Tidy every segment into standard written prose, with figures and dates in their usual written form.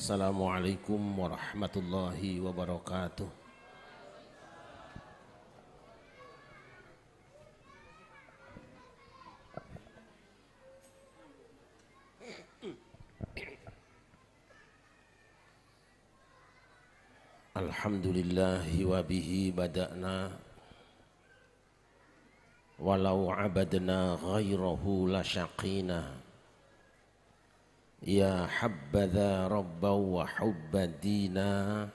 Assalamualaikum warahmatullahi wabarakatuh. Alhamdulillahi wa bihi bada'na walau abadna ghairahu la syaqina. Ya habbadha rabba wa hubba dina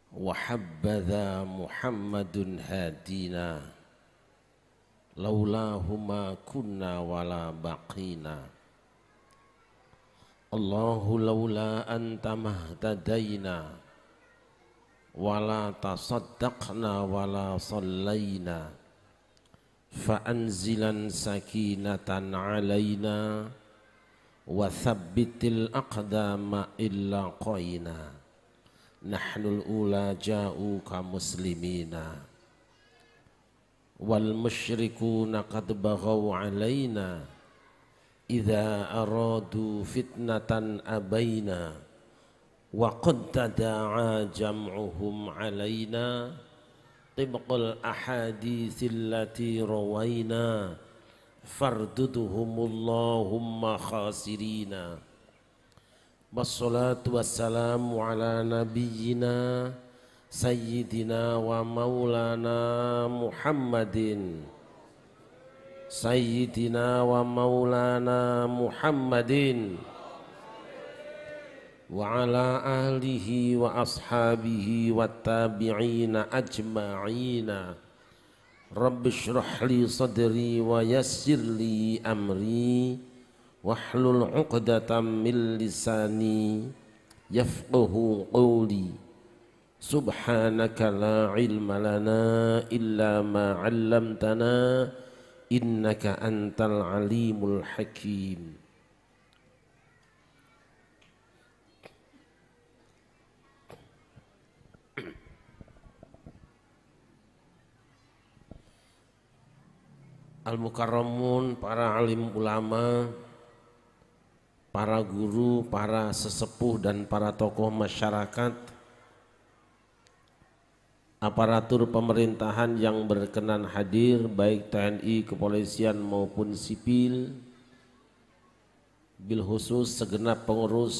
wa habbadha Muhammadun hadina laulahuma kunna wala baqina. Allahu laula anta mahtadaina wala tasaddaqna wala sallayna fa anzilan sakinatan alaina wa thabbitil aqdama illa qaina. Nahnul ula ja'uka muslimina wal musyrikuna qad baghaw alaina idza aradu fitnatan abaina wa qad tada'a jam'uhum alaina tibqal ahaditsil lati rawaina farduduhumullahumma khasirina. Wassalatu wassalamu ala nabiyyina sayyidina wa maulana Muhammadin sayyidina wa maulana Muhammadin wa ala alihi wa ashabihi wa tabi'ina ajma'ina. Rabbi shrah li sadri wa yassir li amri wahlul 'uqdatam min lisani yafqahu qawli. Subhanaka la ilma lana illa ma 'allamtana innaka antal alimul hakim. Al-Mukarramun, para alim ulama, para guru, para sesepuh dan para tokoh masyarakat, aparatur pemerintahan yang berkenan hadir baik TNI, kepolisian maupun sipil, bil khusus segenap pengurus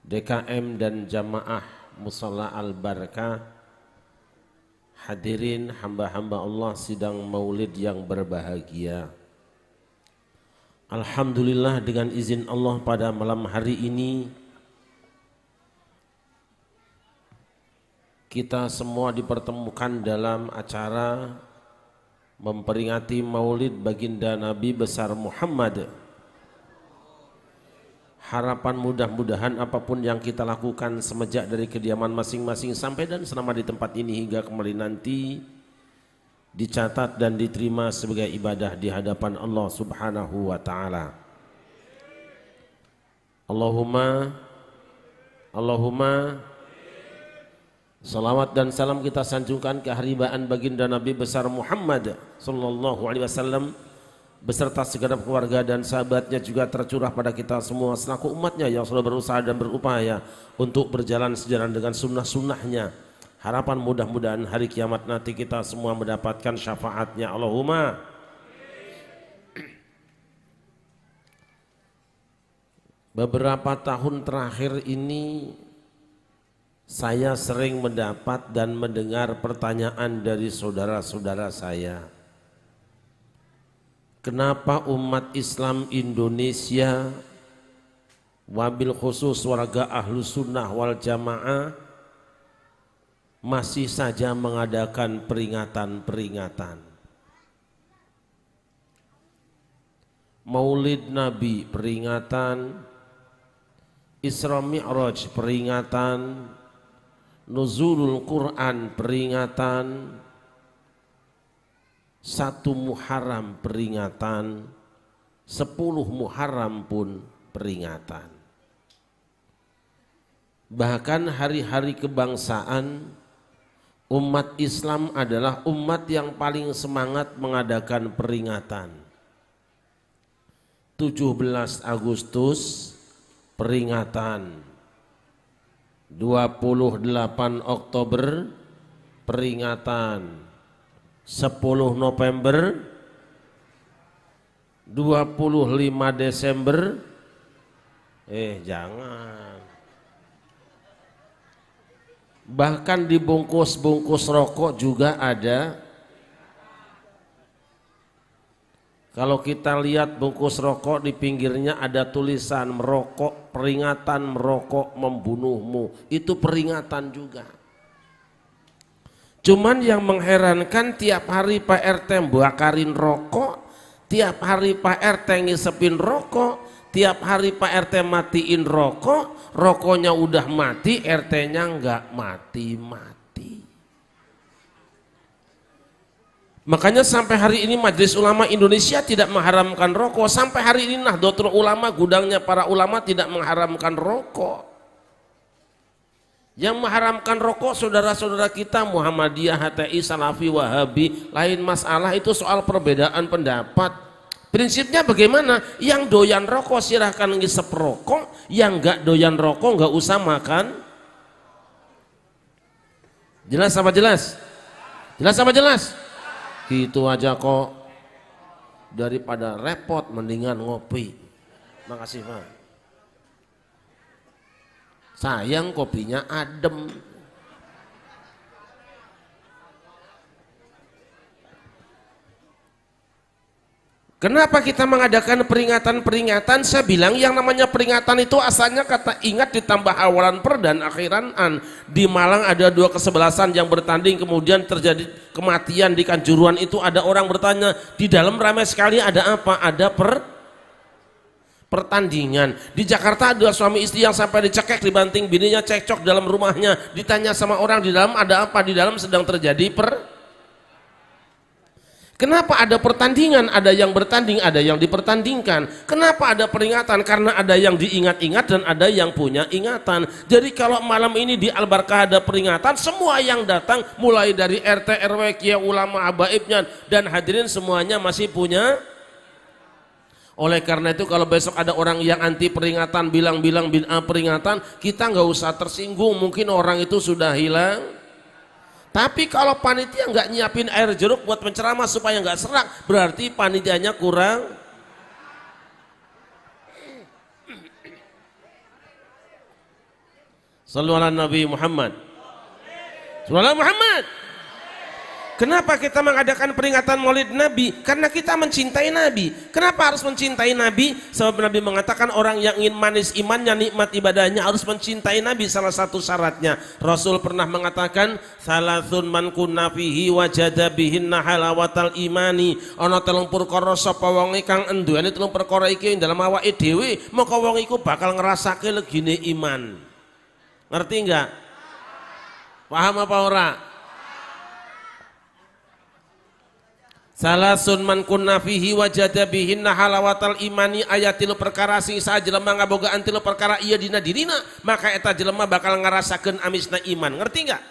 DKM dan jamaah Mushola Al-Barakah, hadirin hamba-hamba Allah sidang maulid yang berbahagia. Alhamdulillah, dengan izin Allah pada malam hari ini kita semua dipertemukan dalam acara memperingati maulid baginda Nabi besar Muhammad. Harapan mudah-mudahan apapun yang kita lakukan semenjak dari kediaman masing-masing sampai dan selama di tempat ini hingga kembali nanti dicatat dan diterima sebagai ibadah di hadapan Allah Subhanahu wa taala. Allahumma salawat dan salam kita sanjungkan keharibaan baginda Nabi besar Muhammad sallallahu alaihi wasallam beserta segenap keluarga dan sahabatnya juga tercurah pada kita semua selaku umatnya yang sudah berusaha dan berupaya untuk berjalan sejalan dengan sunnah-sunnahnya. Harapan mudah-mudahan hari kiamat nanti kita semua mendapatkan syafaatnya. Allahumma. Beberapa tahun terakhir ini saya sering mendapat dan mendengar pertanyaan dari saudara-saudara saya. Kenapa umat Islam Indonesia, wabil khusus warga Ahlus Sunnah wal Jamaah, masih saja mengadakan peringatan-peringatan Maulid Nabi, peringatan Isra Mi'raj, peringatan Nuzulul Quran, peringatan 1 Muharram, peringatan 10 Muharram pun peringatan. Bahkan hari-hari kebangsaan, umat Islam adalah umat yang paling semangat mengadakan peringatan. 17 Agustus peringatan. 28 Oktober peringatan. 10 November, 25 Desember, jangan. Bahkan di bungkus-bungkus rokok juga ada. Kalau kita lihat bungkus rokok di pinggirnya ada tulisan merokok, peringatan merokok membunuhmu. Itu peringatan juga. Cuman yang mengherankan tiap hari Pak RT bakarin rokok, tiap hari Pak RT ngisepin rokok, tiap hari Pak RT matiin rokok, rokoknya udah mati, RT-nya nggak mati-mati. Makanya sampai hari ini Majelis Ulama Indonesia tidak mengharamkan rokok. Sampai hari ini Nahdlatul Ulama, gudangnya para ulama, tidak mengharamkan rokok. Yang mengharamkan rokok saudara-saudara kita Muhammadiyah, HTI, Salafi, Wahabi. Lain masalah, itu soal perbedaan pendapat. Prinsipnya bagaimana? Yang doyan rokok silahkan ngisep rokok, yang nggak doyan rokok nggak usah makan. Jelas apa jelas? Jelas apa jelas? Gitu aja kok. Daripada repot mendingan ngopi. Makasih Pak. Sayang kopinya adem. Kenapa kita mengadakan peringatan-peringatan? Saya bilang yang namanya peringatan itu asalnya kata ingat ditambah awalan per dan akhiran an. Di Malang ada 2 kesebelasan yang bertanding, kemudian terjadi kematian. Di Kanjuruhan itu ada orang bertanya, di dalam ramai sekali ada apa? Ada pertandingan. Di Jakarta ada suami istri yang sampai dicekek, dibanting bininya, cekcok dalam rumahnya. Ditanya sama orang, di dalam ada apa? Di dalam sedang terjadi Kenapa ada pertandingan? Ada yang bertanding, ada yang dipertandingkan. Kenapa ada peringatan? Karena ada yang diingat-ingat dan ada yang punya ingatan. Jadi kalau malam ini di Al-Barkah ada peringatan, semua yang datang mulai dari RT, RW, kiai, ulama, habaibnya dan hadirin semuanya masih punya. Oleh karena itu kalau besok ada orang yang anti peringatan, bilang-bilang bid'ah peringatan, kita nggak usah tersinggung, mungkin orang itu sudah hilang. Tapi kalau panitia nggak nyiapin air jeruk buat penceramah supaya nggak serak, berarti panitianya kurang. Shallallahu ala Nabi Muhammad. Shallallahu ala Muhammad. Kenapa kita mengadakan peringatan Maulid Nabi? Karena kita mencintai Nabi. Kenapa harus mencintai Nabi? Sebab Nabi mengatakan orang yang ingin manis imannya, nikmat ibadahnya harus mencintai Nabi. Salah satu syaratnya, Rasul pernah mengatakan, salasun man kunna fihi wajada bihinna halawatal imani. Ana telung perkara sapa wong kang enduweni telung perkara iki dalam awake dhewe, maka wong iku bakal ngrasake legine iman. Ngerti enggak? Paham apa ora? Salasun man kunna fihi wajada bihinna halawatal imani, ayat 3 perkara sing saha jelema ngabogaan 3 perkara ieu dina dirina, maka eta jelema bakal ngarasakeun amisna iman. Ngerti enggak?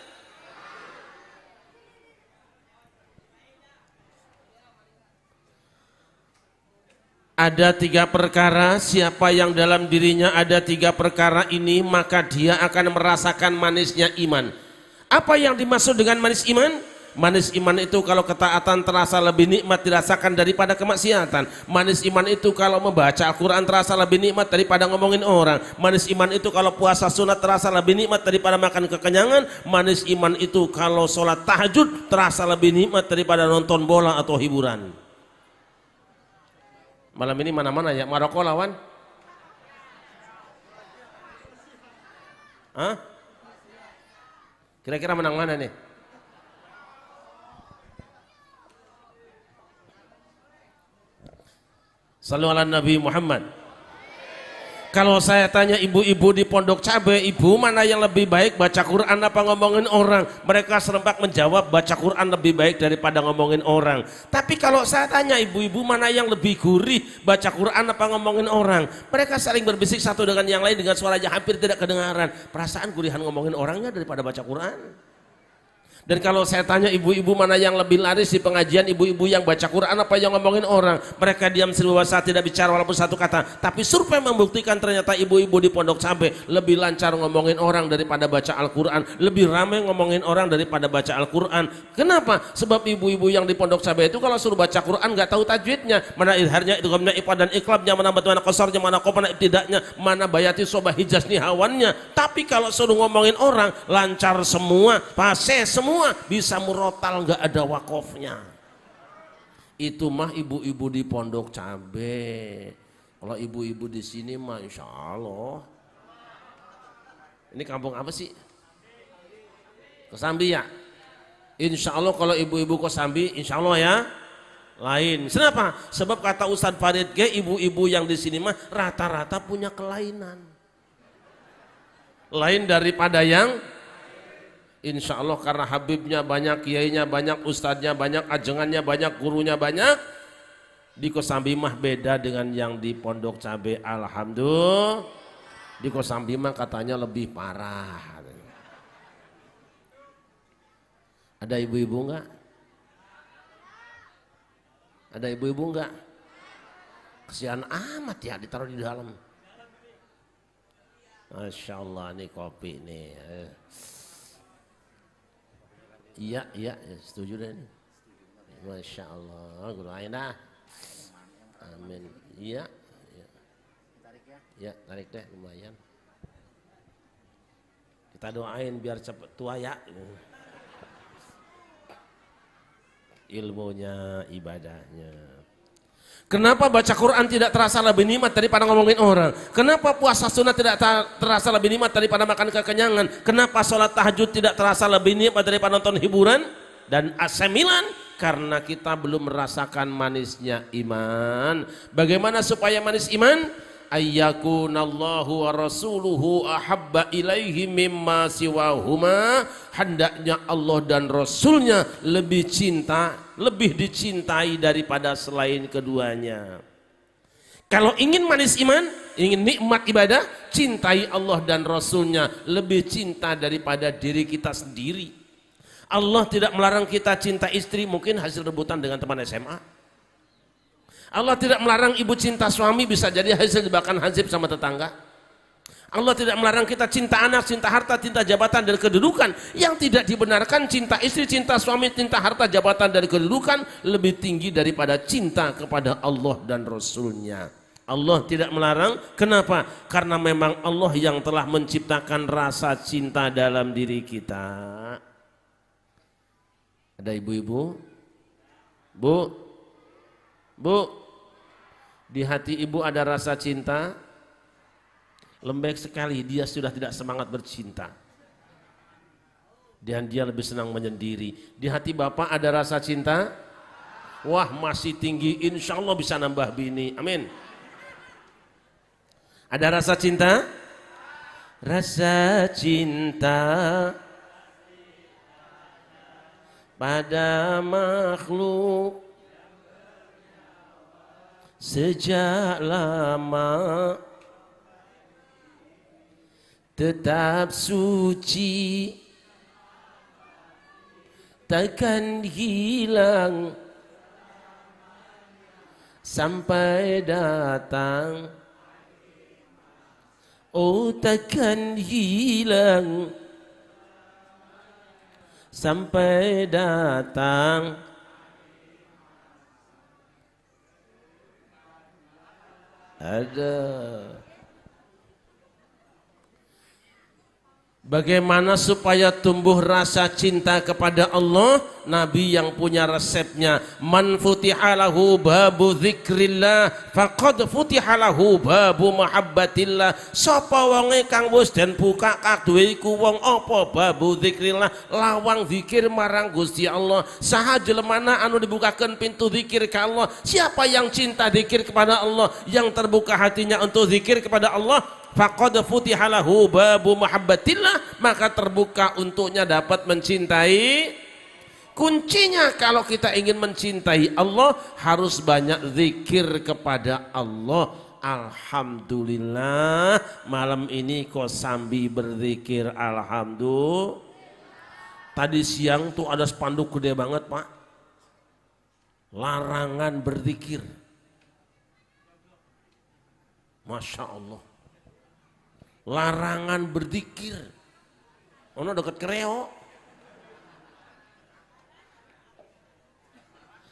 Ada 3 perkara, siapa yang dalam dirinya ada 3 perkara ini, maka dia akan merasakan manisnya iman. Apa yang dimaksud dengan manis iman? Manis iman itu kalau ketaatan terasa lebih nikmat dirasakan daripada kemaksiatan. Manis iman itu kalau membaca Al-Quran terasa lebih nikmat daripada ngomongin orang. Manis iman itu kalau puasa sunat terasa lebih nikmat daripada makan kekenyangan. Manis iman itu kalau sholat tahajud terasa lebih nikmat daripada nonton bola atau hiburan. Malam ini mana-mana ya? Maroko lawan? Hah? Kira-kira menang mana nih? Sallallahu ala Nabi Muhammad. Kalau saya tanya ibu-ibu di Pondok Cabe, ibu mana yang lebih baik baca Quran apa ngomongin orang? Mereka serempak menjawab baca Quran lebih baik daripada ngomongin orang. Tapi kalau saya tanya ibu-ibu mana yang lebih gurih baca Quran apa ngomongin orang? Mereka saling berbisik satu dengan yang lain dengan suara yang hampir tidak kedengaran. Perasaan gurihan ngomongin orangnya daripada baca Quran. Dan kalau saya tanya ibu-ibu mana yang lebih laris di pengajian, ibu-ibu yang baca Quran apa yang ngomongin orang? Mereka diam selewasa tidak bicara walaupun satu kata. Tapi survei membuktikan ternyata ibu-ibu di Pondok Cabe lebih lancar ngomongin orang daripada baca Al-Quran. Lebih ramai ngomongin orang daripada baca Al-Quran. Kenapa? Sebab ibu-ibu yang di Pondok Cabe itu kalau suruh baca Quran nggak tahu tajwidnya. Mana idharnya, idghamnya, iqad dan iqlabnya, mana mana qasarnya, mana qopana ibtidaknya, mana bayati sobah hijaz nihawannya. Tapi kalau suruh ngomongin orang lancar semua, fase semua, bisa murotal, nggak ada wakofnya. Itu mah ibu-ibu di Pondok Cabe. Kalau ibu-ibu di sini mah insya Allah. Ini kampung apa sih? Kosambi ya? Insya Allah kalau ibu-ibu Kosambi insya Allah ya lain. Kenapa? Sebab kata Ustadz Farid G, ibu-ibu yang di sini mah rata-rata punya kelainan lain daripada yang insya Allah, karena Habibnya banyak, kiainya banyak, ustadznya banyak, ajengannya banyak, gurunya banyak. Di Kosambi mah beda dengan yang di Pondok Cabe. Alhamdulillah di Kosambi mah katanya lebih parah. Ada ibu-ibu enggak? Ada ibu-ibu enggak? Kesian amat ya ditaruh di dalam. Masya Allah, nih kopi nih. Iya, setuju deh. Masya Allah, guru Aina. Amin. Iya. Ya, tarik deh, lumayan. Kita doain biar cepat tua ya. Ilmunya, ibadahnya. Kenapa baca Quran tidak terasa lebih nikmat daripada ngomongin orang? Kenapa puasa sunnah tidak terasa lebih nikmat daripada makan kekenyangan? Kenapa sholat tahajud tidak terasa lebih nikmat daripada nonton hiburan dan AC Milan? Karena kita belum merasakan manisnya iman. Bagaimana supaya manis iman? Ayyakunallahu wa rasuluhu ahabba ilaihi mimma siwahuma. Hendaknya Allah dan Rasulnya lebih dicintai daripada selain keduanya. Kalau ingin manis iman, ingin nikmat ibadah, cintai Allah dan Rasulnya, lebih cinta daripada diri kita sendiri. Allah tidak melarang kita cinta istri, mungkin hasil rebutan dengan teman SMA. Allah tidak melarang ibu cinta suami, bisa jadi hasil jebakan hansip sama tetangga. Allah tidak melarang kita cinta anak, cinta harta, cinta jabatan dan kedudukan. Yang tidak dibenarkan cinta istri, cinta suami, cinta harta, jabatan dan kedudukan lebih tinggi daripada cinta kepada Allah dan Rasulnya. Allah tidak melarang. Kenapa? Karena memang Allah yang telah menciptakan rasa cinta dalam diri kita. Ada ibu-ibu? Bu, di hati ibu ada rasa cinta, lembek sekali, dia sudah tidak semangat bercinta. Dan dia lebih senang menyendiri. Di hati bapak ada rasa cinta, wah masih tinggi, insya Allah bisa nambah bini, amin. Ada rasa cinta? Rasa cinta pada makhluk sejak lama tetap suci, takkan hilang sampai datang. Oh, takkan hilang sampai datang. Ada. Bagaimana supaya tumbuh rasa cinta kepada Allah? Nabi yang punya resepnya. Man futihalahu babu dzikrillah faqad futihalahu babu mahabbatillah. Sapa wonge kang wis den buka kaduwe iku wong apa babu dzikrillah, lawang zikir marang Gusti Allah. Saha jelemana anu dibukakeun pintu zikir ka Allah? Siapa yang cinta zikir kepada Allah, yang terbuka hatinya untuk zikir kepada Allah, faqad futihalahu babu mahabbatillah, maka terbuka untuknya dapat mencintai. Kuncinya kalau kita ingin mencintai Allah harus banyak zikir kepada Allah. Alhamdulillah malam ini Kosambi berzikir alhamdulillah. Tadi siang tuh ada spanduk gede banget Pak, larangan berzikir. Masya Allah, larangan berzikir. Ono deket kreo.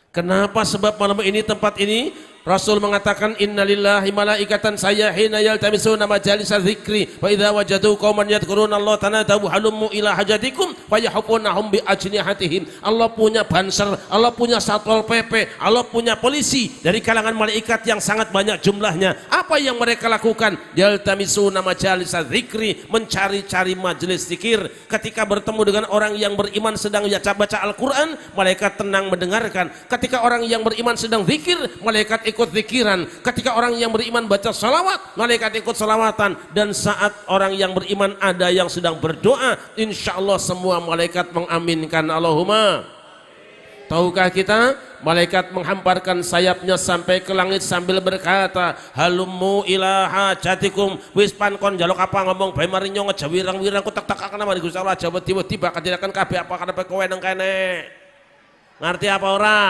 Kenapa? Sebab malam ini, tempat ini, Rasul mengatakan innalillahi malaikatan sayyahina yaltamisuna majalisa dzikri fa idza wajadu qauman yadhkuruna Allah tanadaw halummu ila hajatikum fayahufunahum bi ajnihatihim. Allah punya banser, Allah punya satpol PP, Allah punya polisi dari kalangan malaikat yang sangat banyak jumlahnya. Apa yang mereka lakukan? Yaltamisuna majalisa dzikri, mencari-cari majelis zikir. Ketika bertemu dengan orang yang beriman sedang baca Al-Qur'an, malaikat tenang mendengarkan. Ketika orang yang beriman sedang zikir, malaikat ikut zikiran. Ketika orang yang beriman baca salawat, malaikat ikut salawatan. Dan saat orang yang beriman ada yang sedang berdoa, insya Allah semua malaikat mengaminkan. Allahumma. Tahukah kita, malaikat menghamparkan sayapnya sampai ke langit sambil berkata, halummu ila hajatikum, wis pankon jaluk apa ngomong bae marinyo ngejawirang-wirang ku tak-tak akan nama Gusti Allah jawab tiba-tiba kadirakan kabeh apa kana kowe nang kene. Ngerti apa ora?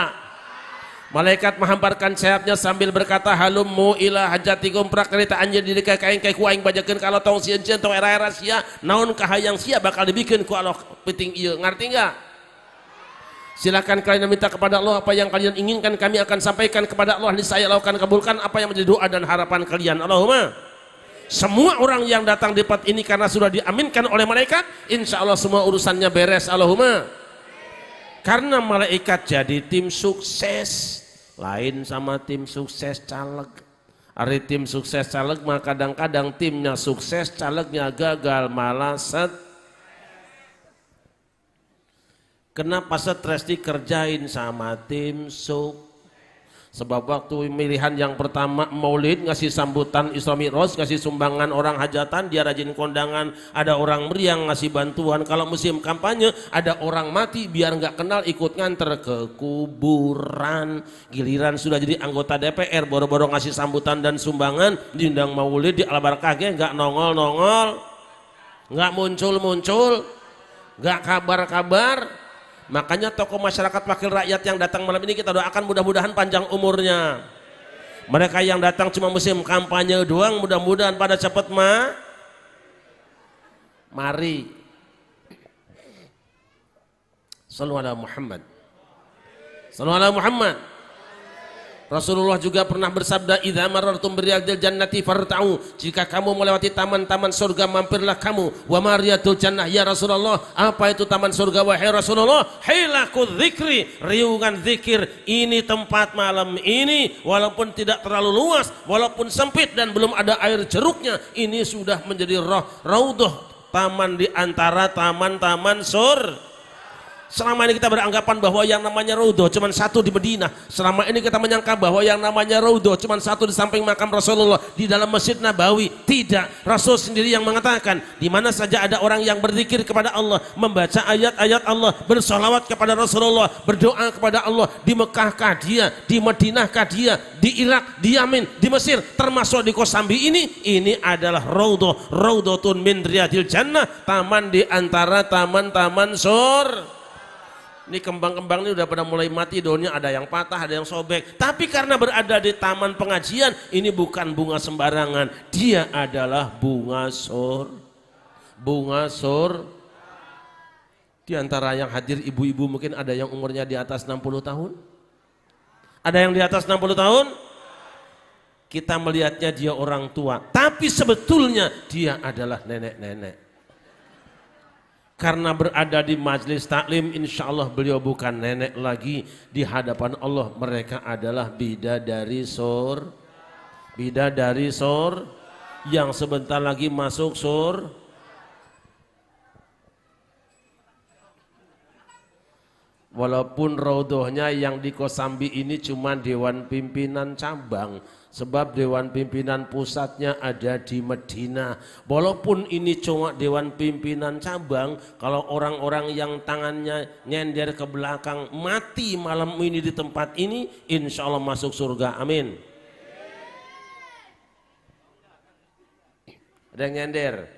Malaikat menghamparkan sayapnya sambil berkata, halummu ila hajatikum, prakarita anjeun diri ka kaing kai ku aing bajakeun ka Allah tong sieun-sieun tong era-era sia naon kahayang sia bakal dibikin ku Allah penting ieu. Ngerti enggak? Silakan kalian minta kepada Allah apa yang kalian inginkan, kami akan sampaikan kepada Allah, niscaya Allah akan kabulkan apa yang menjadi doa dan harapan kalian. Allahumma. Semua orang yang datang di tempat ini karena sudah diaminkan oleh malaikat, insya Allah semua urusannya beres. Allahumma. Karena malaikat jadi tim sukses, lain sama tim sukses caleg. Ari tim sukses caleg mah kadang-kadang timnya sukses, calegnya gagal, malah set. Kenapa stres dikerjain sama tim sukses? Sebab waktu pemilihan yang pertama maulid, ngasih sambutan Isra Mi'raj, ngasih sumbangan orang hajatan, dia rajin kondangan, ada orang meriang ngasih bantuan. Kalau musim kampanye ada orang mati, biar nggak kenal ikut nganter ke kuburan. Giliran sudah jadi anggota DPR, boro-boro ngasih sambutan dan sumbangan, diundang maulid di Al-Barakahnya nggak nongol-nongol, nggak muncul-muncul, nggak kabar-kabar. Makanya tokoh masyarakat wakil rakyat yang datang malam ini kita doakan mudah-mudahan panjang umurnya. Mereka yang datang cuma musim kampanye doang, mudah-mudahan pada cepat mari. Sallallahu alaihi Muhammad. Sallallahu alaihi Muhammad. Rasulullah juga pernah bersabda, idza marartum biriyadil jannati farta'u, jika kamu melewati taman-taman surga mampirlah kamu. Wa mariyadul jannah ya Rasulullah, apa itu taman surga wahai Rasulullah? Hilakul dzikri, riungan zikir. Ini tempat malam ini walaupun tidak terlalu luas, walaupun sempit dan belum ada air jeruknya, ini sudah menjadi raudhah, taman di antara taman-taman surga. Selama ini kita beranggapan bahwa yang namanya raudhah cuma satu di Madinah. Selama ini kita menyangka bahwa yang namanya raudhah cuma satu di samping makam Rasulullah di dalam Masjid Nabawi. Tidak, Rasul sendiri yang mengatakan, di mana saja ada orang yang berzikir kepada Allah, membaca ayat-ayat Allah, bersolawat kepada Rasulullah, berdoa kepada Allah, di Mekahkah dia, di Madinahkah dia, di Irak, di Yamin, di Mesir, termasuk di Kosambi ini adalah raudhah, raudhatun min riyadil jannah, taman di antara taman-taman surga. Ini kembang-kembang ini udah pada mulai mati, daunnya ada yang patah, ada yang sobek. Tapi karena berada di taman pengajian, ini bukan bunga sembarangan. Dia adalah bunga sur. Bunga sur. Di antara yang hadir ibu-ibu mungkin ada yang umurnya di atas 60 tahun. Ada yang di atas 60 tahun? Kita melihatnya dia orang tua. Tapi sebetulnya dia adalah nenek-nenek. Karena berada di majelis taklim, insya Allah beliau bukan nenek lagi. Di hadapan Allah mereka adalah bidadari sur. Bidadari sur yang sebentar lagi masuk sur. Walaupun raudhahnya yang di Kosambi ini cuma dewan pimpinan cabang, sebab dewan pimpinan pusatnya ada di Medina. Walaupun ini cuma dewan pimpinan cabang, kalau orang-orang yang tangannya nyender ke belakang mati malam ini di tempat ini, insya Allah masuk surga, amin. Ada yang nyender.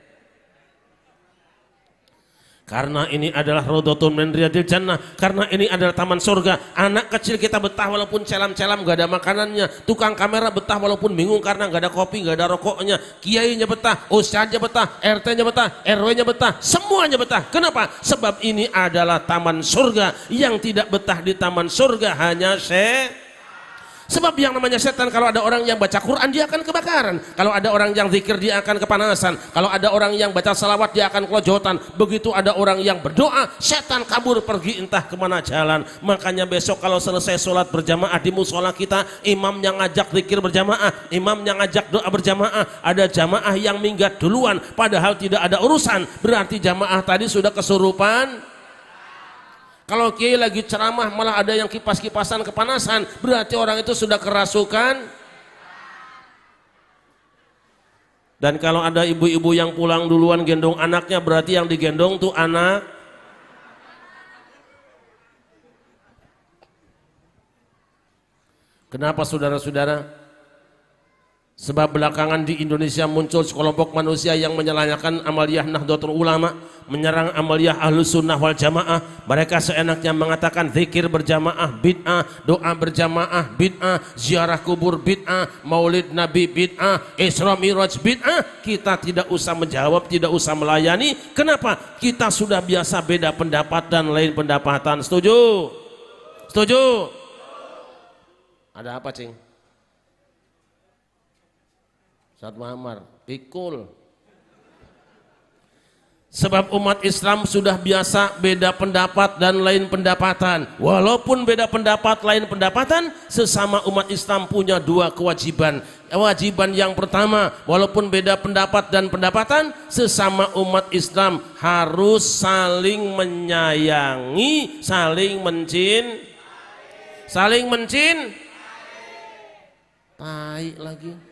Karena ini adalah raudhatun min riyadil jannah, karena ini adalah taman surga. Anak kecil kita betah walaupun celam-celam gak ada makanannya, tukang kamera betah walaupun bingung karena gak ada kopi, gak ada rokoknya, kiainya betah, ustadznya betah, RT-nya betah, RW-nya betah, semuanya betah. Kenapa? Sebab ini adalah taman surga. Yang tidak betah di taman surga hanya sebab yang namanya setan, kalau ada orang yang baca Quran dia akan kebakaran, kalau ada orang yang zikir dia akan kepanasan, kalau ada orang yang baca salawat dia akan kelojotan, begitu ada orang yang berdoa setan kabur pergi entah kemana jalan. Makanya besok kalau selesai sholat berjamaah di musola kita, imam yang ngajak zikir berjamaah, imam yang ngajak doa berjamaah, ada jamaah yang minggat duluan padahal tidak ada urusan, berarti jamaah tadi sudah kesurupan. Kalau kiai lagi ceramah malah ada yang kipas-kipasan kepanasan, berarti orang itu sudah kerasukan. Dan kalau ada ibu-ibu yang pulang duluan gendong anaknya, berarti yang digendong tuh anak. Kenapa saudara-saudara? Sebab belakangan di Indonesia muncul sekelompok manusia yang menyalahkan amaliyah Nahdlatul Ulama, menyerang amaliyah Ahlus Sunnah wal Jamaah. Mereka seenaknya mengatakan zikir berjamaah bid'ah, doa berjamaah bid'ah, ziarah kubur bid'ah, maulid Nabi bid'ah, Isra Miraj bid'ah. Kita tidak usah menjawab, tidak usah melayani. Kenapa? Kita sudah biasa beda pendapat dan lain pendapatan. Setuju? Setuju? Ada apa, Cing? Ustaz Muhammad, pikul. Sebab umat Islam sudah biasa beda pendapat dan lain pendapatan. Walaupun beda pendapat lain pendapatan, sesama umat Islam punya dua kewajiban. Kewajiban yang pertama, walaupun beda pendapat dan pendapatan, sesama umat Islam harus saling menyayangi, saling tai lagi.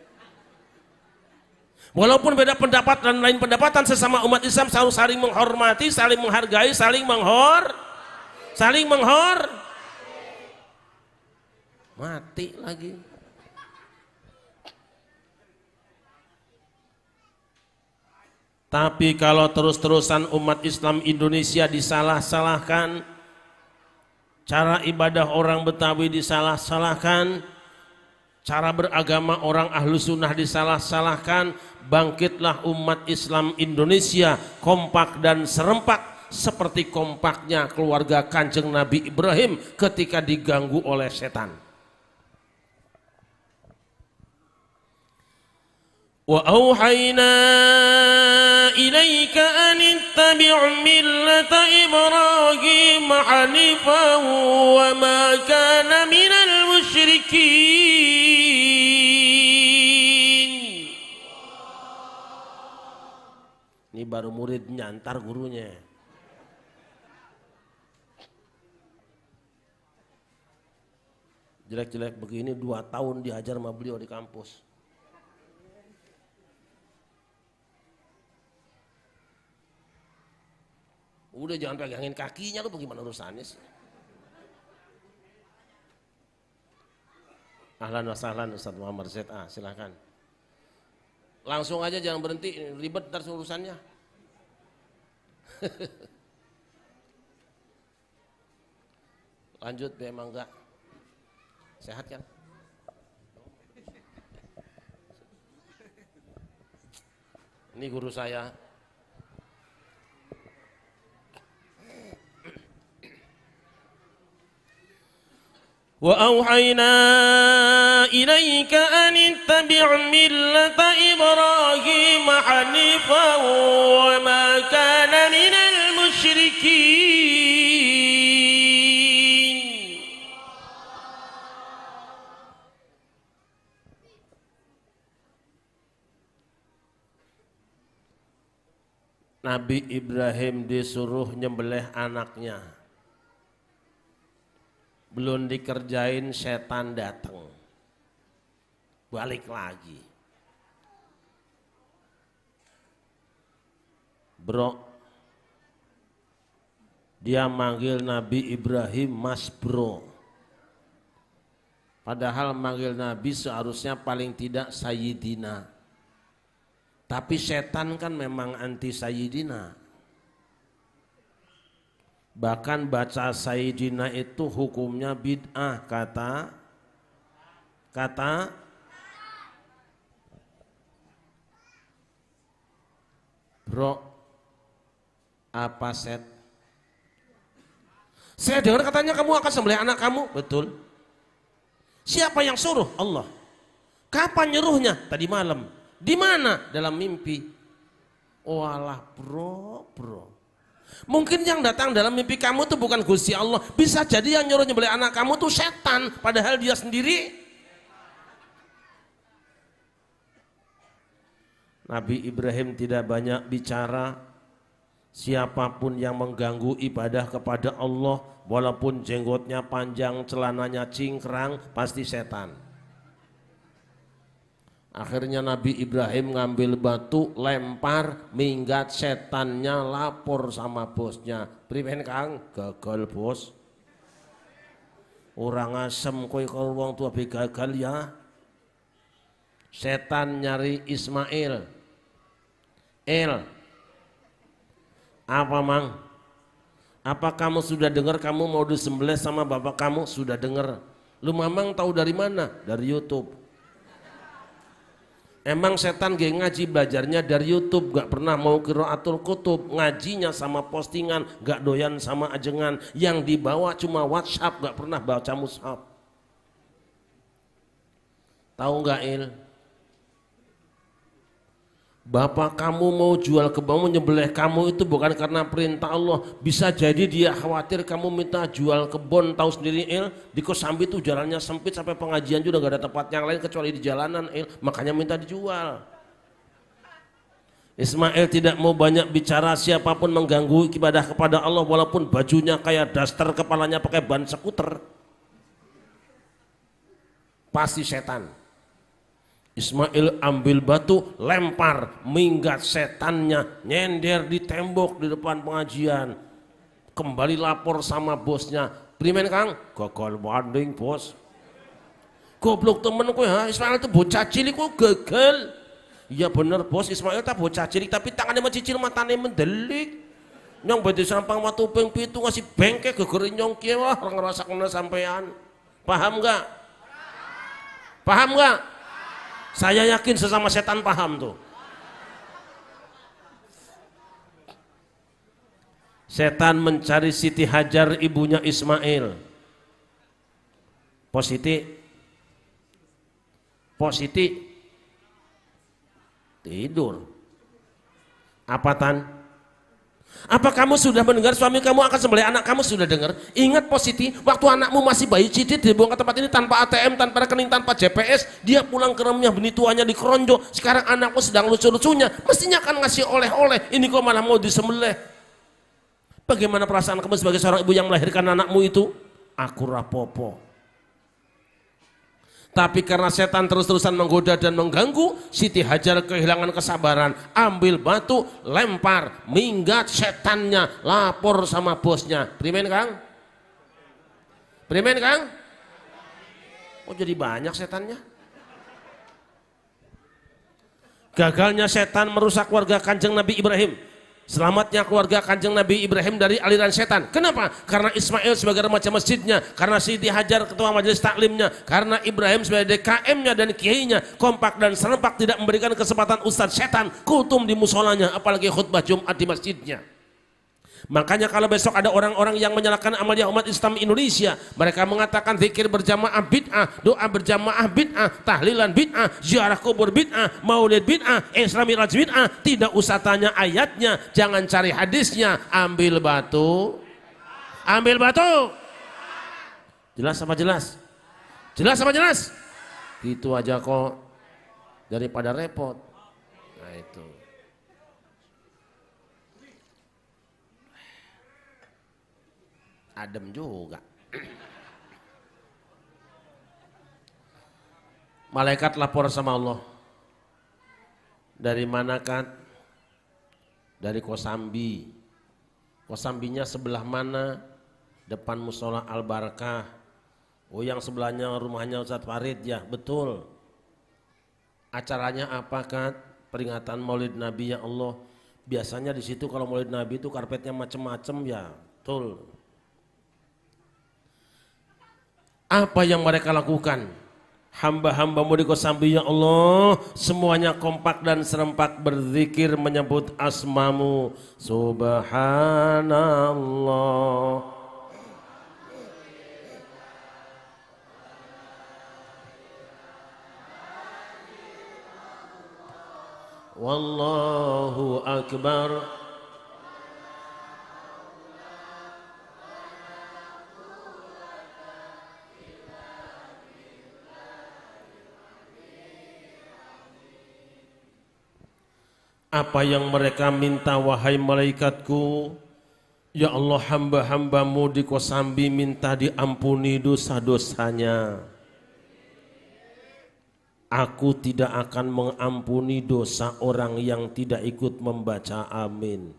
Walaupun beda pendapat dan lain pendapatan, sesama umat Islam selalu saling menghormati, saling menghargai, saling mati lagi. Tapi kalau terus-terusan umat Islam Indonesia disalah-salahkan, cara ibadah orang Betawi disalah-salahkan, cara beragama orang Ahlus Sunnah disalah-salahkan, bangkitlah umat Islam Indonesia kompak dan serempak seperti kompaknya keluarga Kanjeng Nabi Ibrahim ketika diganggu oleh setan. Wa auhayna ilaika an ittabi' millata Ibrahim hanifan wa ma kana minal musyrikin. Ini baru murid nyantar gurunya. Jelek-jelek begini 2 tahun diajar sama beliau di kampus. Udah jangan pegangin kakinya, lu bagaimana urusannya sih? Ahlan wa sahlan Ustaz Muhammad ZA, silahkan. Langsung aja, jangan berhenti, ribet ntar urusannya. Lanjut, memang enggak. Sehat kan? Ini guru saya. Wa auhayna ilaika an ittabi' millata Ibrahim hanifan wa ma kana minal musyrikin. Nabi Ibrahim disuruh nyembelih anaknya. Belum dikerjain setan datang, balik lagi. Bro, dia manggil Nabi Ibrahim Mas Bro. Padahal manggil Nabi seharusnya paling tidak Sayyidina. Tapi setan kan memang anti Sayyidina. Bahkan baca Sayyidina itu hukumnya bid'ah, kata bro, apa set? Saya dengar katanya kamu akan sembelih anak kamu. Betul. Siapa yang suruh? Allah. Kapan nyuruhnya? Tadi malam. Di mana? Dalam mimpi. Walah bro. Mungkin yang datang dalam mimpi kamu itu bukan Gusti Allah. Bisa jadi yang nyuruh nyembelih anak kamu tuh setan, padahal dia sendiri. Nabi Ibrahim tidak banyak bicara. Siapapun yang mengganggu ibadah kepada Allah, walaupun jenggotnya panjang, celananya cingkrang, pasti setan. Akhirnya Nabi Ibrahim ngambil batu, lempar, minggat, setannya lapor sama bosnya. Priben Kang, gagal bos. Orang asem kowe kalau wong tua gagal ya. Setan nyari Ismail. Apa mang? Apa kamu sudah dengar kamu mau disembelih sama bapak kamu? Sudah dengar. Lu mamang tahu dari mana? Dari YouTube. Emang setan gak ngaji belajarnya dari YouTube, gak pernah mau qiraatul kutub, ngajinya sama postingan, gak doyan sama ajengan, yang dibawa cuma WhatsApp, gak pernah baca mushaf. Tahu gak Bapak kamu mau jual ke kamu, nyembelih kamu itu bukan karena perintah Allah. Bisa jadi dia khawatir kamu minta jual kebun. Tahu sendiri di Kosambi itu jalannya sempit, sampai pengajian juga gak ada tempat yang lain kecuali di jalanan makanya minta dijual. Ismail tidak mau banyak bicara. Siapapun mengganggu ibadah kepada Allah, walaupun bajunya kayak daster, kepalanya pakai ban skuter, pasti setan. Ismail ambil batu, lempar, minggat, setannya nyender di tembok di depan pengajian. Kembali lapor sama bosnya. Primen Kang? Gagal banding bos. Goblok temen kowe, Ismail itu bocah cilik kok gagal. Iya bener bos, Ismail tak bocah cilik tapi tangannya mencicil, matanya mendelik. Nyong badhe sampang watu ping 7 ngasih bengke gegere nyong kieu wah ngrasakna sampean. Paham enggak? Paham enggak? Saya yakin sesama setan paham tuh. Setan mencari Siti Hajar, ibunya Ismail. Positif tidur. Apa tan? Apa kamu sudah mendengar suami kamu akan sembelih anak kamu? Sudah dengar? Ingat positif, waktu anakmu masih bayi cidit dibuang ke tempat ini tanpa ATM, tanpa rekening, tanpa GPS, dia pulang ke rumahnya, benih tuanya dikeronjok. Sekarang anakmu sedang lucu-lucunya, mestinya akan ngasih oleh-oleh, ini kok malah mau disembelih. Bagaimana perasaan kamu sebagai seorang ibu yang melahirkan anakmu itu? Aku rapopo. Tapi karena setan terus-terusan menggoda dan mengganggu, Siti Hajar kehilangan kesabaran, ambil batu, lempar, minggat, setannya lapor sama bosnya. Primen Kang? Primen Kang? Oh jadi banyak setannya. Gagalnya setan merusak keluarga Kanjeng Nabi Ibrahim. Selamatnya keluarga Kanjeng Nabi Ibrahim dari aliran setan. Kenapa? Karena Ismail sebagai remaja masjidnya, karena Siti Hajar ketua majelis taklimnya, karena Ibrahim sebagai DKM-nya dan kiainya kompak dan serempak, tidak memberikan kesempatan ustadz setan kutum di musolanya, apalagi khutbah Jumat di masjidnya. Makanya kalau besok ada orang-orang yang menyalahkan amalnya umat Islam Indonesia, mereka mengatakan zikir berjamaah bid'ah, doa berjamaah bid'ah, tahlilan bid'ah, ziarah kubur bid'ah, maulid bid'ah, Isra Miraj bid'ah. Tidak usah tanya ayatnya, jangan cari hadisnya, ambil batu. Ambil batu. Jelas apa jelas? Jelas apa jelas? Gitu aja kok, daripada repot. Nah itu. Adem juga. Malaikat lapor sama Allah. Dari mana kan? Dari Kosambi. Kosambinya sebelah mana? Depan musola Al Barakah. Oh yang sebelahnya rumahnya Ustadz Farid ya, betul. Acaranya apa kan? Peringatan Maulid Nabi ya Allah. Biasanya di situ kalau Maulid Nabi itu karpetnya macem-macem ya. Betul. Apa yang mereka lakukan? Hamba-hambamu di kosambi ya Allah, semuanya kompak dan serempak berzikir menyebut asmamu. Subhanallah, wallahu akbar. Apa yang mereka minta wahai malaikatku, ya Allah, hamba-hambamu di kosambi minta diampuni dosa-dosanya. Aku tidak akan mengampuni dosa orang yang tidak ikut membaca amin.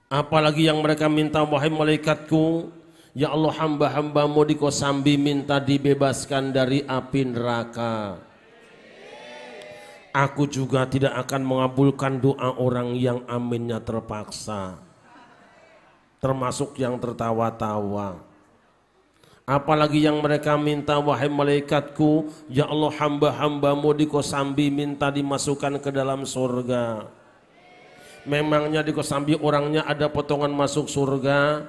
Apalagi yang mereka minta wahai malaikatku, ya Allah, hamba-hambamu di kosambi minta dibebaskan dari api neraka. Aku juga tidak akan mengabulkan doa orang yang aminnya terpaksa, termasuk yang tertawa-tawa. Apalagi yang mereka minta wahai malaikatku, ya Allah, hamba-hambamu di kosambi minta dimasukkan ke dalam surga. Memangnya di kosambi orangnya ada potongan masuk surga?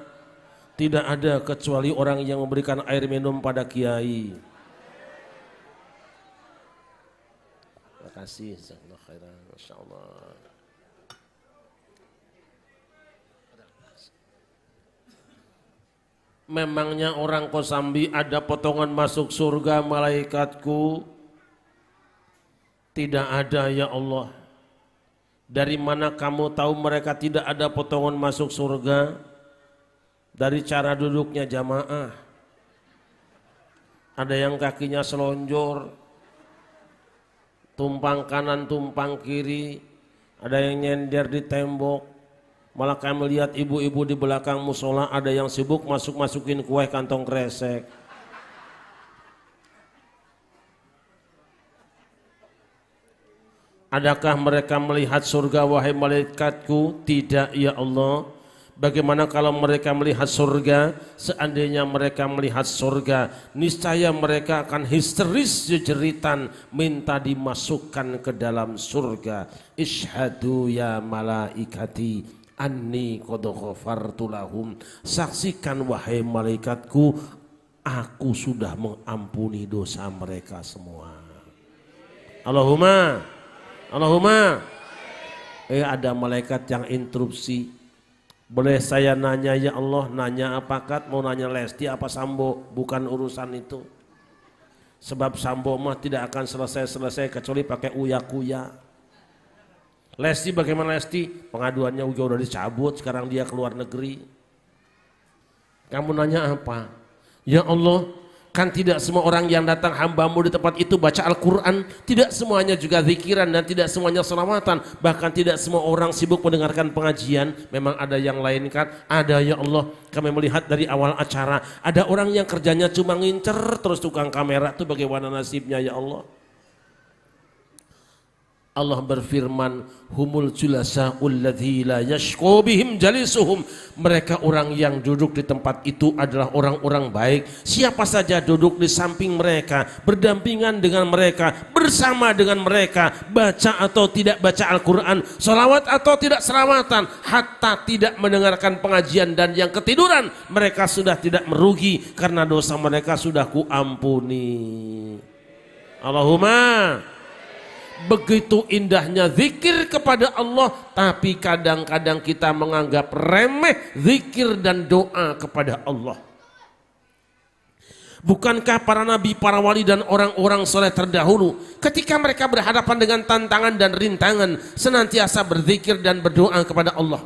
Tidak ada kecuali orang yang memberikan air minum pada kiai. Terima kasih, jazakallahu khairan, masyaallah. Memangnya orang kosambi ada potongan masuk surga malaikatku? Tidak ada ya Allah. Dari mana kamu tahu mereka tidak ada potongan masuk surga? Dari cara duduknya jamaah. Ada yang kakinya selonjor, tumpang kanan, tumpang kiri, ada yang nyender di tembok. Malah kami lihat ibu-ibu di belakang musola ada yang sibuk masukin kue kantong kresek. Adakah mereka melihat surga wahai malaikatku? Tidak ya Allah. Bagaimana kalau mereka melihat surga? Seandainya mereka melihat surga, niscaya mereka akan histeris jeritan minta dimasukkan ke dalam surga. Ishhadu ya malaikati anni qad ghafartu lahum. Saksikan wahai malaikatku, aku sudah mengampuni dosa mereka semua. Allahumma ada malaikat yang interupsi. Boleh saya nanya ya Allah? Nanya apa Kat? Mau nanya Lesti apa Sambo? Bukan urusan itu. Sebab Sambo mah tidak akan selesai kecuali pakai uya-kuya. Lesti bagaimana Lesti? Pengaduannya juga udah dicabut, sekarang dia keluar negeri. Kamu nanya apa? Ya Allah, kan tidak semua orang yang datang hambamu di tempat itu baca Al-Quran, tidak semuanya juga zikiran dan tidak semuanya selawatan, bahkan tidak semua orang sibuk mendengarkan pengajian. Memang ada yang lain kan? Ada ya Allah. Kami melihat dari awal acara ada orang yang kerjanya cuma ngincer terus tukang kamera, itu bagaimana nasibnya ya Allah? Allah berfirman, humul julasa'ul ladzi la yashqa bihim jalisuhum. Mereka orang yang duduk di tempat itu adalah orang-orang baik. Siapa saja duduk di samping mereka, berdampingan dengan mereka, bersama dengan mereka, baca atau tidak baca Al-Quran, salawat atau tidak salawatan, hatta tidak mendengarkan pengajian dan yang ketiduran, mereka sudah tidak merugi karena dosa mereka sudah kuampuni. Allahumma. Begitu indahnya zikir kepada Allah, tapi kadang-kadang kita menganggap remeh zikir dan doa kepada Allah. Bukankah para nabi, para wali dan orang-orang soleh terdahulu ketika mereka berhadapan dengan tantangan dan rintangan senantiasa berzikir dan berdoa kepada Allah?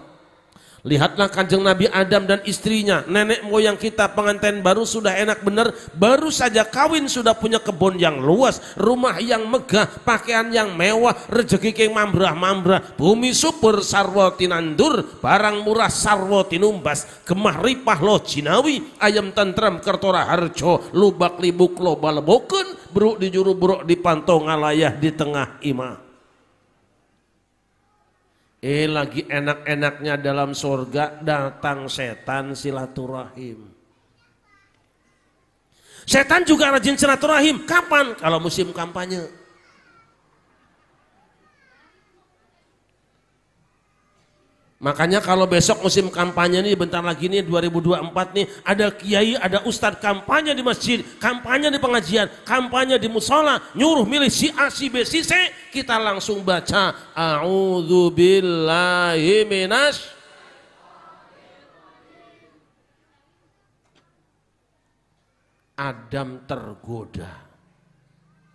Lihatlah Kanjeng Nabi Adam dan istrinya, nenek moyang kita pengantin baru sudah enak bener, baru saja kawin sudah punya kebun yang luas, rumah yang megah, pakaian yang mewah, rezeki yang mambrah-mambrah, bumi subur sarwa tinandur, barang murah sarwa tinumbas, gemah ripah lo jinawi, ayam tentram kertora harjo, lubak libuk lo baleboken, buruk di juru buruk dipantau ngalayah di tengah imah. Lagi enak-enaknya dalam surga datang setan silaturahim. Setan juga rajin silaturahim. Kapan? Kalau musim kampanye. Makanya kalau besok musim kampanye nih, bentar lagi nih 2024 nih, ada kiai, ada ustadz kampanye di masjid, kampanye di pengajian, kampanye di musola, nyuruh milih si A, si B, si C, kita langsung baca a'udzubillahi minas. Adam tergoda.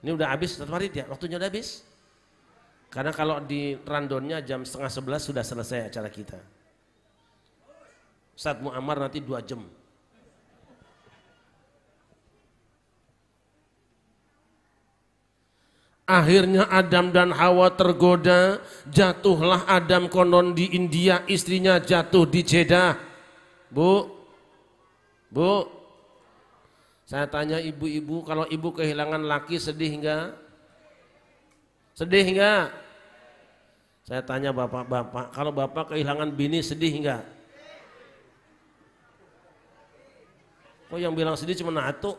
Ini udah habis Ustaz Farid ya, waktunya udah habis. Karena kalau di randonnya jam 10:30 sudah selesai acara kita. Ustaz Muammar nanti 2 jam. Akhirnya Adam dan Hawa tergoda, jatuhlah Adam konon di India, istrinya jatuh di Jeddah. Bu, saya tanya ibu-ibu, kalau ibu kehilangan laki sedih enggak? Sedih enggak? Saya tanya bapak-bapak, kalau bapak kehilangan bini sedih enggak? Kok yang bilang sedih cuma satu?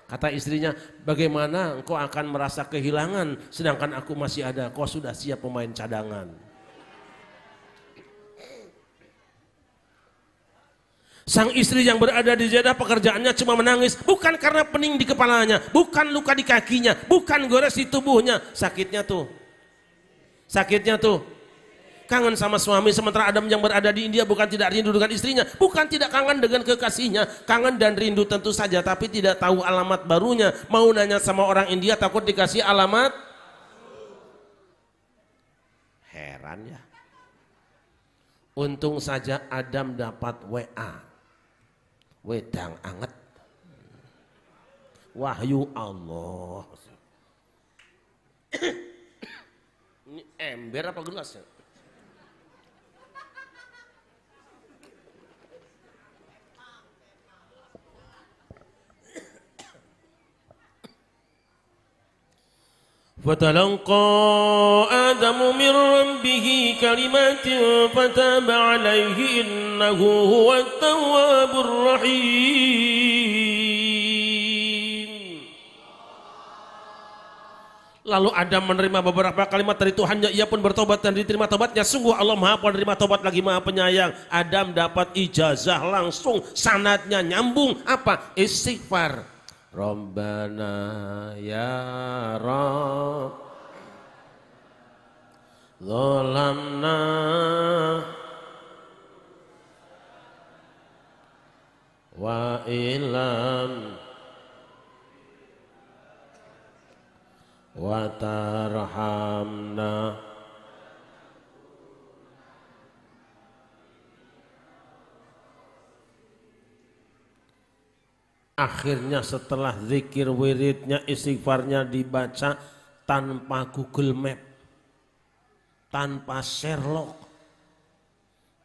Kata istrinya, bagaimana engkau akan merasa kehilangan sedangkan aku masih ada, kau sudah siap pemain cadangan. Sang istri yang berada di Jeddah pekerjaannya cuma menangis, bukan karena pening di kepalanya, bukan luka di kakinya, bukan gores di tubuhnya, sakitnya tuh kangen sama suami. Sementara Adam yang berada di India bukan tidak rindu dengan istrinya, bukan tidak kangen dengan kekasihnya, kangen dan rindu tentu saja, tapi tidak tahu alamat barunya. Mau nanya sama orang India takut dikasih alamat. Heran ya. Untung saja Adam dapat WA, wedang anget, wahyu Allah. Ini ember apa gelas ya? فتلقى آدم من ربه كلمات فتاب عليه إنه هو التواب الرحيم. Lalu Adam menerima beberapa kalimat dari Tuhannya, ia pun bertobat dan diterima tobatnya. Sungguh Allah Maha Penerima tobat lagi Maha Penyayang. Adam dapat ijazah langsung, sanadnya nyambung. Apa? Istighfar. Rabbana ya Rabb zalamna wa ilam wa tarhamna. Akhirnya setelah zikir wiridnya, istighfarnya dibaca tanpa Google Map, tanpa Sherlock,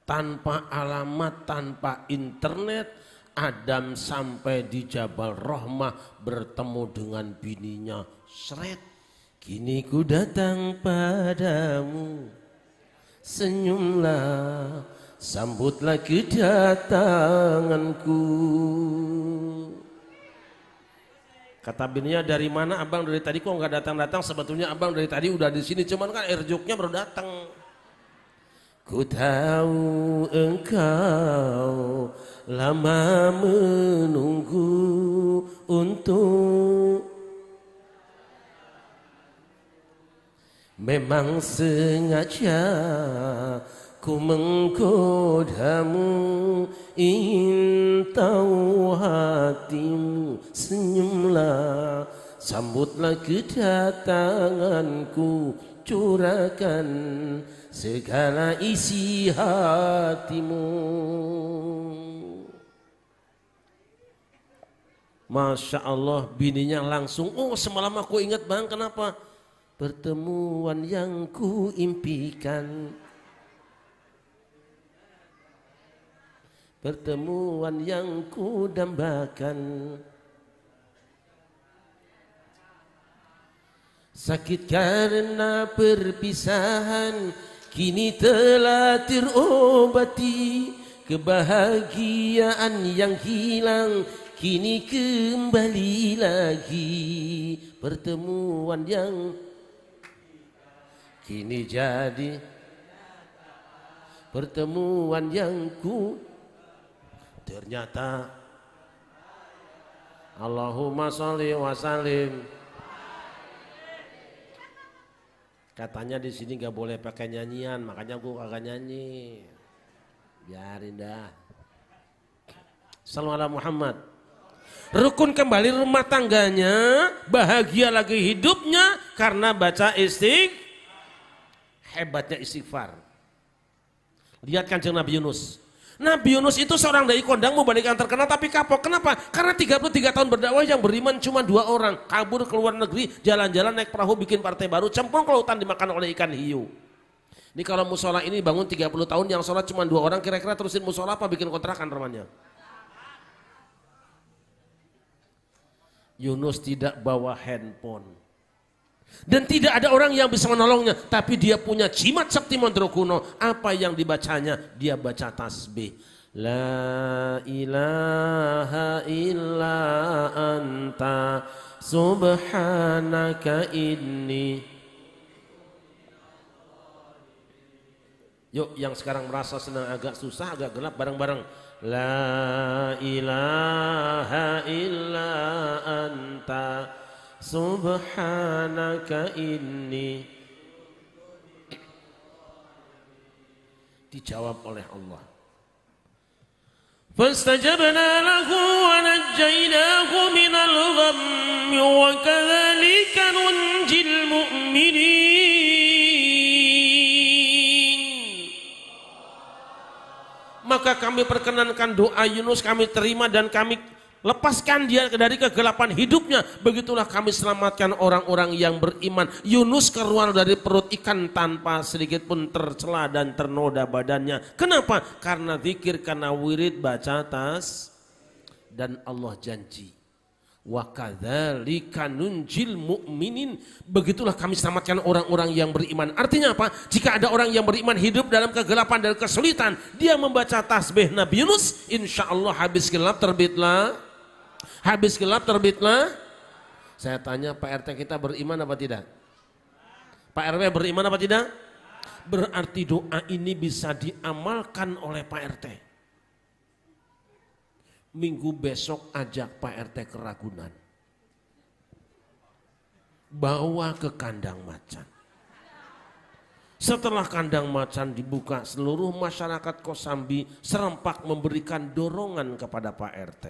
tanpa alamat, tanpa internet, Adam sampai di Jabal Rahmah bertemu dengan bininya. Sret, kini ku datang padamu, senyumlah, sambutlah kedatanganku. Kata bininya, dari mana abang dari tadi kok nggak datang-datang? Sebetulnya abang dari tadi udah di sini, cuman kan air joknya baru datang. Ku tahu engkau lama menunggu untuk, memang sengaja ku menggodamu, ingin tahu hatimu, senyumlah, sambutlah kedatanganku, curahkan segala isi hatimu. Masya Allah, bininya langsung, oh semalam aku ingat bang, kenapa? Pertemuan yang ku impikan, pertemuan yang ku dambakan. Sakit karena perpisahan, kini telah terobati. Kebahagiaan yang hilang kini kembali lagi. Pertemuan yang kini jadi pertemuan yang ternyata. Allahumma sholli wa sallim. Katanya di sini nggak boleh pakai nyanyian, makanya gua kagak nyanyi. Biarin dah. Sallallahu alaihi Muhammad. Rukun kembali rumah tangganya, bahagia lagi hidupnya karena baca hebatnya istighfar. Lihat Kanjeng Nabi Yunus. Nabi Yunus itu seorang dai kondang mubalik yang terkenal tapi kapok. Kenapa? Karena 33 tahun berdakwah yang beriman cuma 2 orang. Kabur ke luar negeri, jalan-jalan naik perahu bikin partai baru, cemplung ke lautan dimakan oleh ikan hiu. Ini kalau musola ini bangun 30 tahun yang sholat cuma 2 orang, kira-kira terusin musola apa bikin kontrakan namanya? Yunus tidak bawa handphone. Dan tidak ada orang yang bisa menolongnya. Tapi dia punya jimat sakti mandraguna. Apa yang dibacanya? Dia baca tasbih. La ilaha illa anta subhanaka inni. Yuk yang sekarang merasa senang agak susah, agak gelap bareng-bareng. La ilaha illa anta subhanaka inni. Dijawab oleh Allah. Fastajabna lahu wa najjaynahu minal ghammi wa kadzalika nunjil mu'minin. Maka kami perkenankan doa Yunus, kami terima dan kami lepaskan dia dari kegelapan hidupnya. Begitulah kami selamatkan orang-orang yang beriman. Yunus keluar dari perut ikan tanpa sedikit pun tercela dan ternoda badannya. Kenapa? Karena zikir, karena wirid, baca tas. Dan Allah janji. Wa kadzalika nunjil mu'minin. Begitulah kami selamatkan orang-orang yang beriman. Artinya apa? Jika ada orang yang beriman hidup dalam kegelapan dan kesulitan, dia membaca tasbih Nabi Yunus, insya Allah habis gelap terbitlah. Habis gelap terbitlah. Saya tanya, Pak RT kita beriman apa tidak? Pak RW beriman apa tidak? Berarti doa ini bisa diamalkan oleh Pak RT. Minggu besok ajak Pak RT ke Ragunan. Bawa ke kandang macan. Setelah kandang macan dibuka, seluruh masyarakat Kosambi serempak memberikan dorongan kepada Pak RT.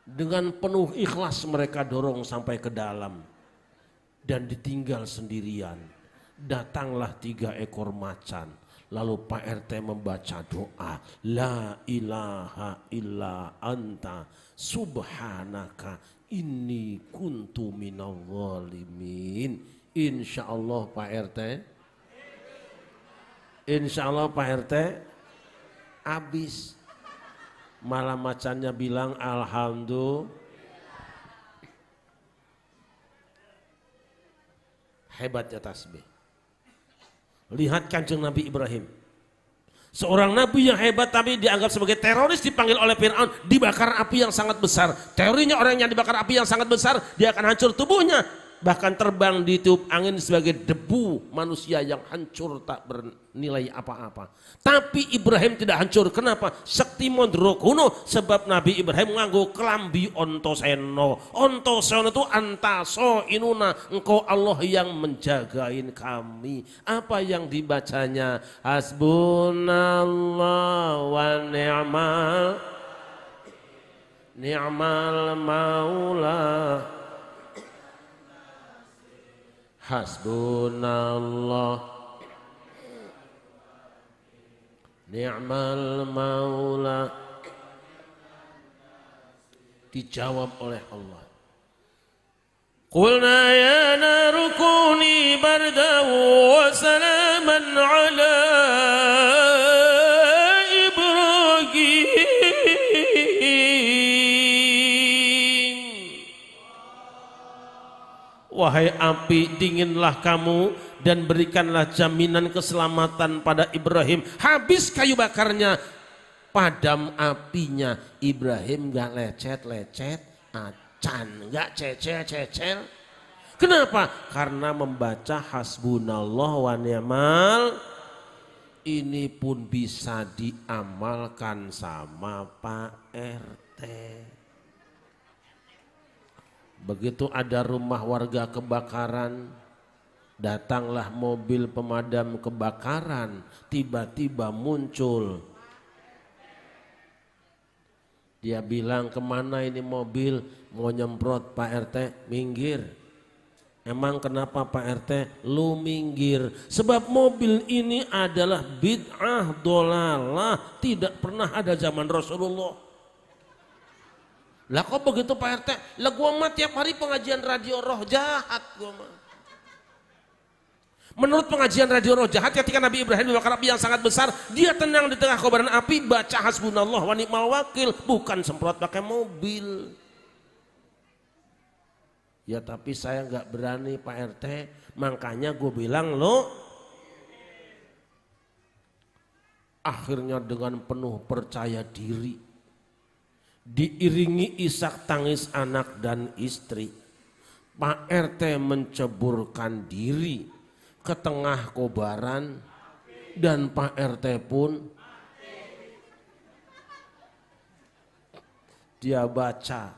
Dengan penuh ikhlas mereka dorong sampai ke dalam. Dan ditinggal sendirian. Datanglah 3 ekor macan. Lalu Pak RT membaca doa. La ilaha illa anta subhanaka inni kuntu minal zalimin. Insya Allah Pak RT. Insya Allah Pak RT. Habis. Malah macannya bilang alhamdulillah. Hebatnya tasbih. Lihat Kanjeng Nabi Ibrahim. Seorang nabi yang hebat tapi dianggap sebagai teroris, dipanggil oleh Fir'aun, dibakar api yang sangat besar. Teorinya orang yang dibakar api yang sangat besar, dia akan hancur tubuhnya. Bahkan terbang ditiup angin sebagai debu manusia yang hancur tak bernilai apa-apa. Tapi Ibrahim tidak hancur. Kenapa? Sakti mandraguna. Sebab Nabi Ibrahim nganggo kelambi ontoseno. Ontoseno itu antaso inuna. Engkau Allah yang menjagain kami. Apa yang dibacanya? Hasbunallah wa ni'mal maula. Hasbunallah ni'mal maula. Dijawab oleh Allah. Qulna ya naru kuni bardan wa salaman ala Ibrahim Wahai api, dinginlah kamu dan berikanlah jaminan keselamatan pada Ibrahim. Habis kayu bakarnya, padam apinya. Ibrahim gak lecet-lecet, acan, gak cecel-cecel. Kenapa? Karena membaca hasbunallah wa ni'mal. Ini pun bisa diamalkan sama Pak RT. Begitu ada rumah warga kebakaran, datanglah mobil pemadam kebakaran, tiba-tiba muncul. Dia bilang, kemana ini mobil? Mau nyemprot. Pak RT, minggir. Emang kenapa Pak RT? Lu minggir. Sebab mobil ini adalah bid'ah dolalah, tidak pernah ada zaman Rasulullah. Lah kok begitu Pak RT? Lah gua mah tiap hari pengajian radio roh jahat gua mah. Menurut pengajian radio roh jahat, ketika Nabi Ibrahim dibakar api yang sangat besar, dia tenang di tengah kobaran api, baca hasbunallah wa ni'mal wakil, bukan semprot pakai mobil. Ya tapi saya nggak berani Pak RT, makanya gue bilang lo. Akhirnya dengan penuh percaya diri, diiringi isak tangis anak dan istri, Pak RT menceburkan diri ke tengah kobaran dan Pak RT pun dia baca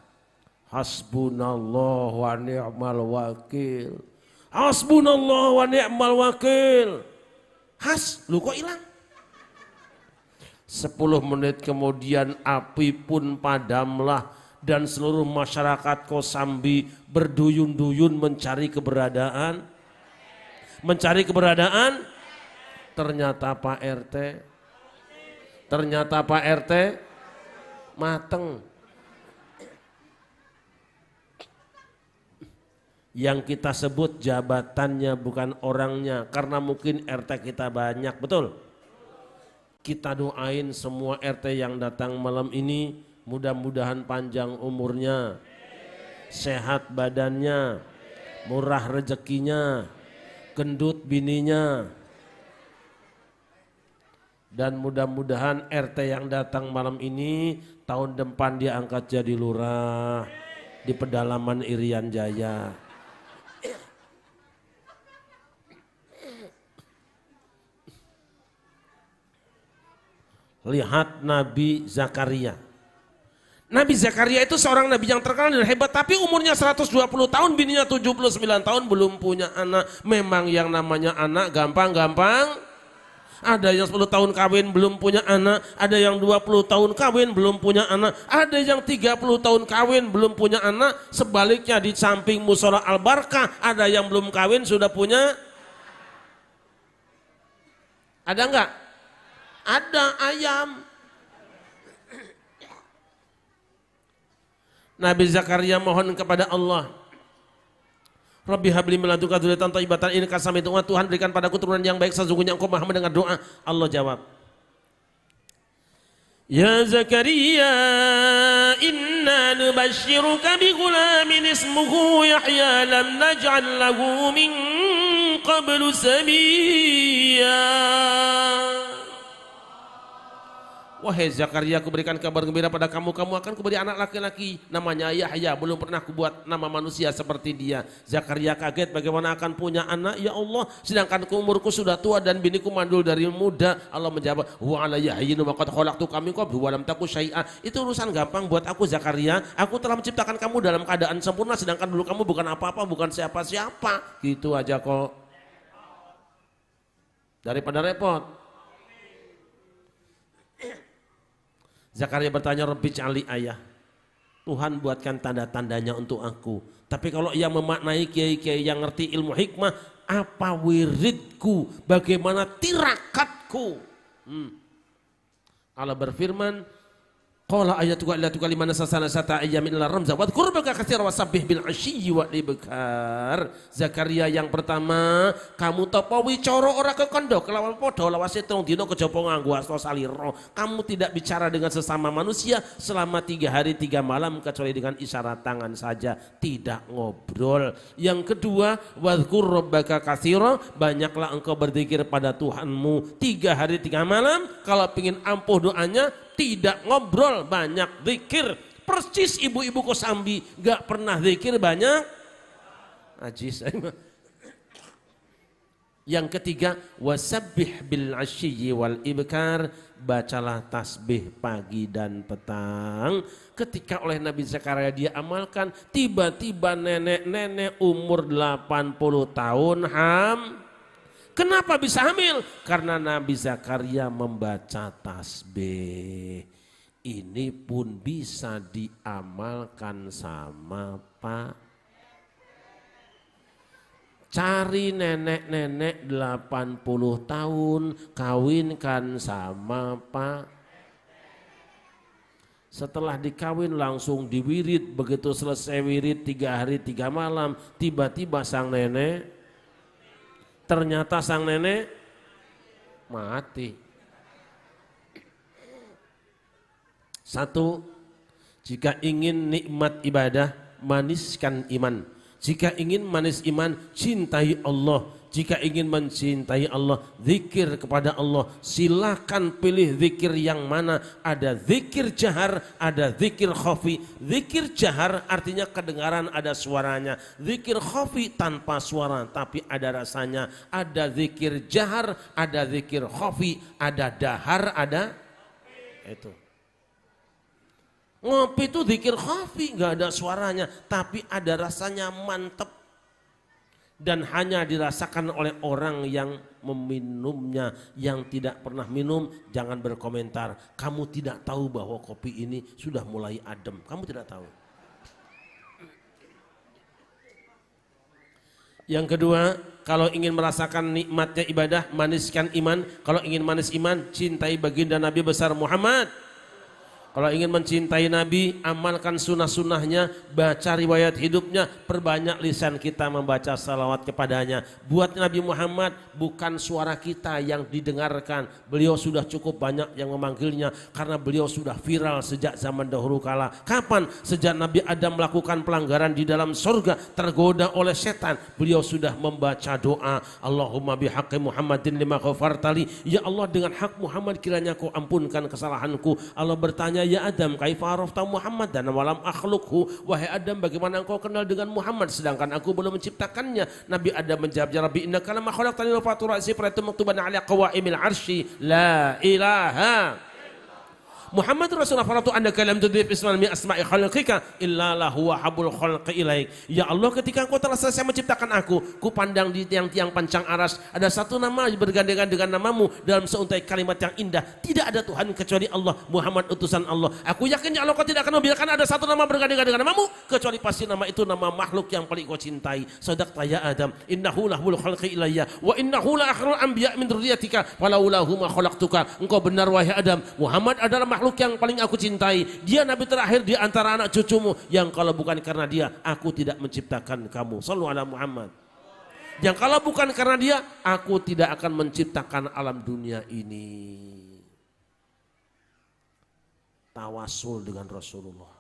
hasbunallah wa ni'mal wakil, hasbunallah wa ni'mal wakil. Lu kok hilang? 10 menit kemudian api pun padamlah dan seluruh masyarakat Kosambi berduyun-duyun mencari keberadaan. Ternyata Pak RT mateng. Yang kita sebut jabatannya bukan orangnya, karena mungkin RT kita banyak, betul? Kita doain semua RT yang datang malam ini, mudah-mudahan panjang umurnya, sehat badannya, murah rezekinya, gendut bininya. Dan mudah-mudahan RT yang datang malam ini tahun depan dia angkat jadi lurah di pedalaman Irian Jaya. Lihat Nabi Zakaria. Nabi Zakaria itu seorang nabi yang terkenal dan hebat, tapi umurnya 120 tahun, bininya 79 tahun belum punya anak. Memang yang namanya anak gampang-gampang. Ada yang 10 tahun kawin belum punya anak, ada yang 20 tahun kawin belum punya anak, ada yang 30 tahun kawin belum punya anak. Sebaliknya di samping musola Al-Barkah ada yang belum kawin sudah punya. Ada enggak? Ada ayam. Nabi Zakaria mohon kepada Allah, Rabbi habli min ladunka dzurriyyatan thayyibatan innaka sami'ud du'a. Tuhan berikan padaku turunan yang baik, sesungguhnya Engkau Maha mendengar doa. Allah jawab, Ya Zakaria, inna nubashshiruka bi ghulamin ismuhu Yahya lam naj'al lahu min qablu samiyya. Wahai Zakaria, aku berikan kabar gembira pada kamu, kamu akan kuberi anak laki-laki namanya Yahya, belum pernah kubuat nama manusia seperti dia. Zakaria kaget, bagaimana akan punya anak ya Allah, sedangkan umurku sudah tua dan biniku mandul dari muda. Allah menjawab, wa ala Yahyin wa qad khalaqtuka min qablu wa lam taku syai'a. Itu urusan gampang buat aku Zakaria, aku telah menciptakan kamu dalam keadaan sempurna, sedangkan dulu kamu bukan apa-apa, bukan siapa-siapa. Gitu aja kok. Daripada repot. Zakaria bertanya, Rabbi ja'alli ayah, Tuhan buatkan tanda-tandanya untuk aku. Tapi kalau ia memaknai kiai-kiai yang ngerti ilmu hikmah, apa wiridku, bagaimana tirakatku? Allah berfirman, Qala ayatuka illa tukallimana sasana sata ayyamin illa ramza wadhkur baka katsira wasabbih bil ashyi wa ibkar. Zakaria yang pertama, kamu topowi coro ora kekondo kelawan padha lawase telung dina kejaba nganggo asta salira. Kamu tidak bicara dengan sesama manusia selama 3 hari 3 malam kecuali dengan isyarat tangan saja, tidak ngobrol. Yang kedua, wadhkur rabbaka katsira, banyaklah engkau berzikir pada Tuhanmu 3 hari 3 malam. Kalau pengin ampuh doanya, tidak ngobrol, banyak zikir. Persis ibu-ibu Kosambi gak pernah zikir, banyak ajis. Yang ketiga, wasabbih bil ashyi wal ibkar, bacalah tasbih pagi dan petang. Ketika oleh Nabi Zakaria dia amalkan, tiba-tiba nenek-nenek umur 80 tahun Kenapa bisa hamil? Karena Nabi Zakaria membaca tasbih. Ini pun bisa diamalkan sama Pak. Cari nenek-nenek 80 tahun, kawinkan sama Pak. Setelah dikawin langsung diwirid, begitu selesai wirid 3 hari 3 malam, tiba-tiba sang nenek, ternyata sang nenek mati. 1, jika ingin nikmat ibadah, maniskan iman. Jika ingin manis iman, cintai Allah. Jika ingin mencintai Allah, zikir kepada Allah. Silakan pilih zikir yang mana. Ada zikir jahar, ada zikir khafi. Zikir jahar artinya kedengaran, ada suaranya. Zikir khafi tanpa suara tapi ada rasanya. Ada zikir jahar, ada zikir khafi, ada dahar, ada itu. Ngopi itu zikir khafi, nggak ada suaranya tapi ada rasanya, mantep. Dan hanya dirasakan oleh orang yang meminumnya. Yang tidak pernah minum jangan berkomentar. Kamu tidak tahu bahwa kopi ini sudah mulai adem. Kamu tidak tahu. Yang kedua, kalau ingin merasakan nikmatnya ibadah, maniskan iman. Kalau ingin manis iman, cintai baginda Nabi besar Muhammad. Kalau ingin mencintai Nabi, amalkan sunnah-sunnahnya, baca riwayat hidupnya, perbanyak lisan kita membaca salawat kepadanya. Buat Nabi Muhammad bukan suara kita yang didengarkan, beliau sudah cukup banyak yang memanggilnya karena beliau sudah viral sejak zaman dahulu kala. Kapan? Sejak Nabi Adam melakukan pelanggaran di dalam surga, tergoda oleh setan, beliau sudah membaca doa, Allahumma bihaqqi Muhammadin lima ghafartali, ya Allah dengan hak Muhammad kiranya kau ampunkan kesalahanku. Allah bertanya, ya Adam, kaifa arafta Muhammad dan walam akhluqhu, wahai Adam bagaimana engkau kenal dengan Muhammad sedangkan aku belum menciptakannya. Nabi Adam menjawab, ya Rabbi innaka lamma khalaqtani nutfatan ra'si fara'aytu maktuban 'ala qawaimil 'arsy la ilaha Muhammad Rasulullah faratu annaka lam tudhif isman min asma'i khalqika illa lahu wa habul khalqi ilaik. Ya Allah, ketika engkau telah selesai menciptakan aku, ku pandang di tiang-tiang pancang aras ada satu nama bergandengan dengan namamu dalam seuntai kalimat yang indah. Tidak ada Tuhan kecuali Allah, Muhammad utusan Allah. Aku yakin ya Allah, kau tidak akan membiarkan ada satu nama bergandengan dengan namamu kecuali pasti nama itu nama makhluk yang paling kau cintai. Sadaqta ya Adam, innahu lahul khalqi ilayya wa innahu la akhrul anbiya min dzurriyyatika falaulahu ma khalaqtuka. Engkau benar wahai Adam, Muhammad adalah makhluk yang paling aku cintai. Dia nabi terakhir di antara anak cucumu yang kalau bukan karena dia aku tidak menciptakan kamu. Shallu ala Muhammad. Yang kalau bukan karena dia aku tidak akan menciptakan alam dunia ini. Tawasul dengan Rasulullah.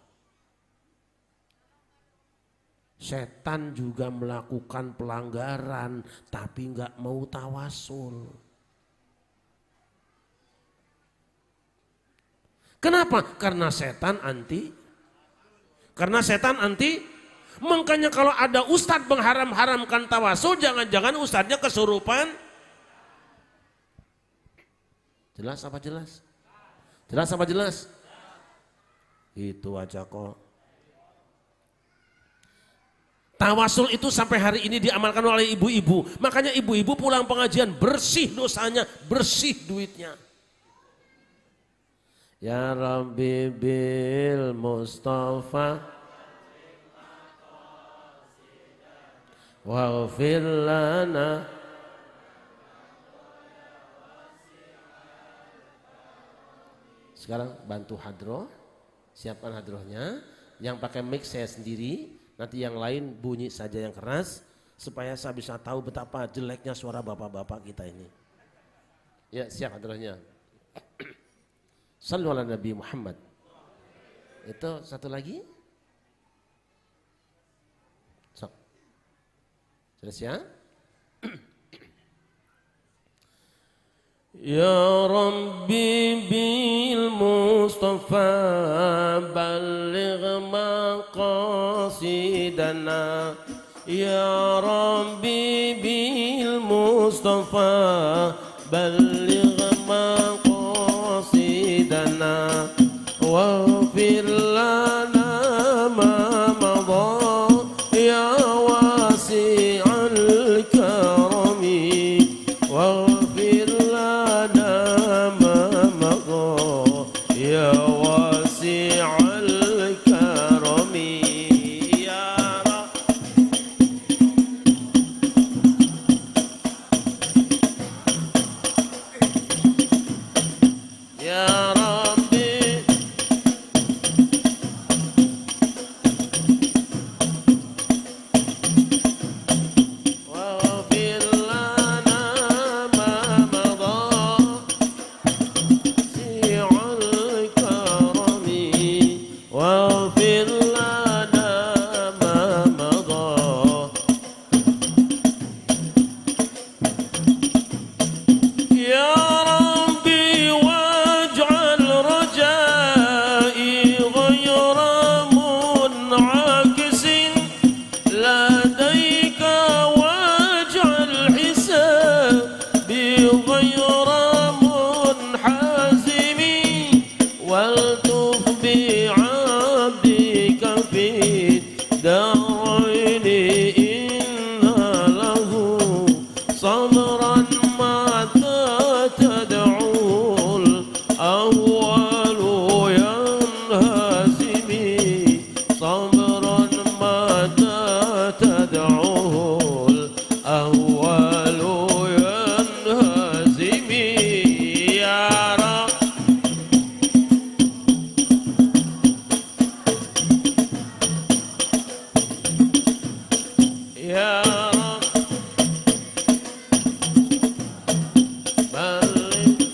Setan juga melakukan pelanggaran tapi nggak mau tawasul. Kenapa? Karena setan anti. Karena setan anti. Makanya kalau ada ustadz mengharam-haramkan tawasul, jangan-jangan ustadznya kesurupan. Jelas apa jelas? Jelas apa jelas? Itu aja kok. Tawasul itu sampai hari ini diamalkan oleh ibu-ibu. Makanya ibu-ibu pulang pengajian bersih dosanya, bersih duitnya. Ya Rabbi bil Mustafa waghfir lana. Sekarang bantu hadroh. Siapkan hadrohnya. Yang pakai mic saya sendiri, nanti yang lain bunyi saja yang keras supaya saya bisa tahu betapa jeleknya suara bapak-bapak kita ini. Ya, siap hadrohnya. Sallu ala Nabi Muhammad. Itu satu lagi. Sok. Sudah siap? Ya Rabbi bil Mustafa balligh maqasidana. Ya Rabbi bil Mustafa balligh maqasidana. Waghfir lana ma madha ya wasi'al karami. Waghfir ya wasi'al karami. Ya Rabbi waghfir lana ma madha si'al karami. Waghfir lana ma madha. Ya Rabbi waj'al rajai ghayra mun'akisin ladaika. Waj'al hisabi ghayra munhazimi. Waltuf bi'abdika fid daraini inna lahu sabran mata tad'ul awwalu yanhazimi. Sabran mata tad'ul awwalu yanhazimi. Ya Rab Ya Rab balik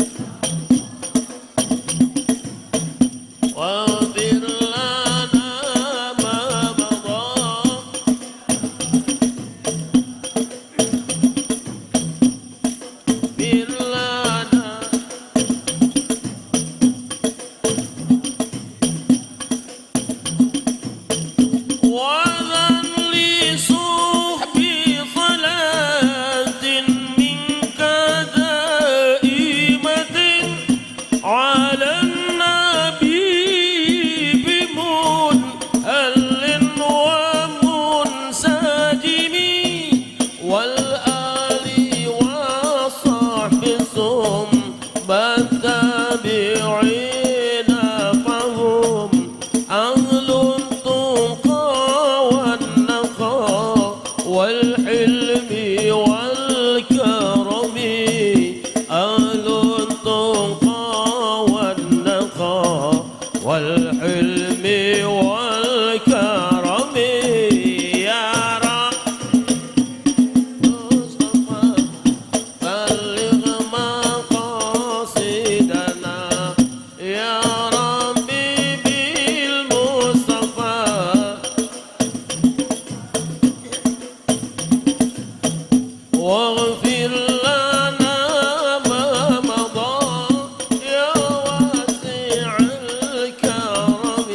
waghfir lana ma madha. Waghfir lana وَأَذَنْ لِصُحْبِ صَلَاةٍ مِنْكَ دَائِمَةٍ عَلَى النَّبِي بِمُنْهَلٍ وَمُنْسَجِمٍ وَالْآلِ وَصَحْبِ ثُمَّ التَّابِعِينَ فَهُمْ أهل التقى والنقى والحلم والكرم. أهل التقى والنقى والحلم والكرم. يا رب مصطفى بلغ مقاصدنا. يا ربي بالمصطفى واغفر لنا ما مضى يا واسع الكرم.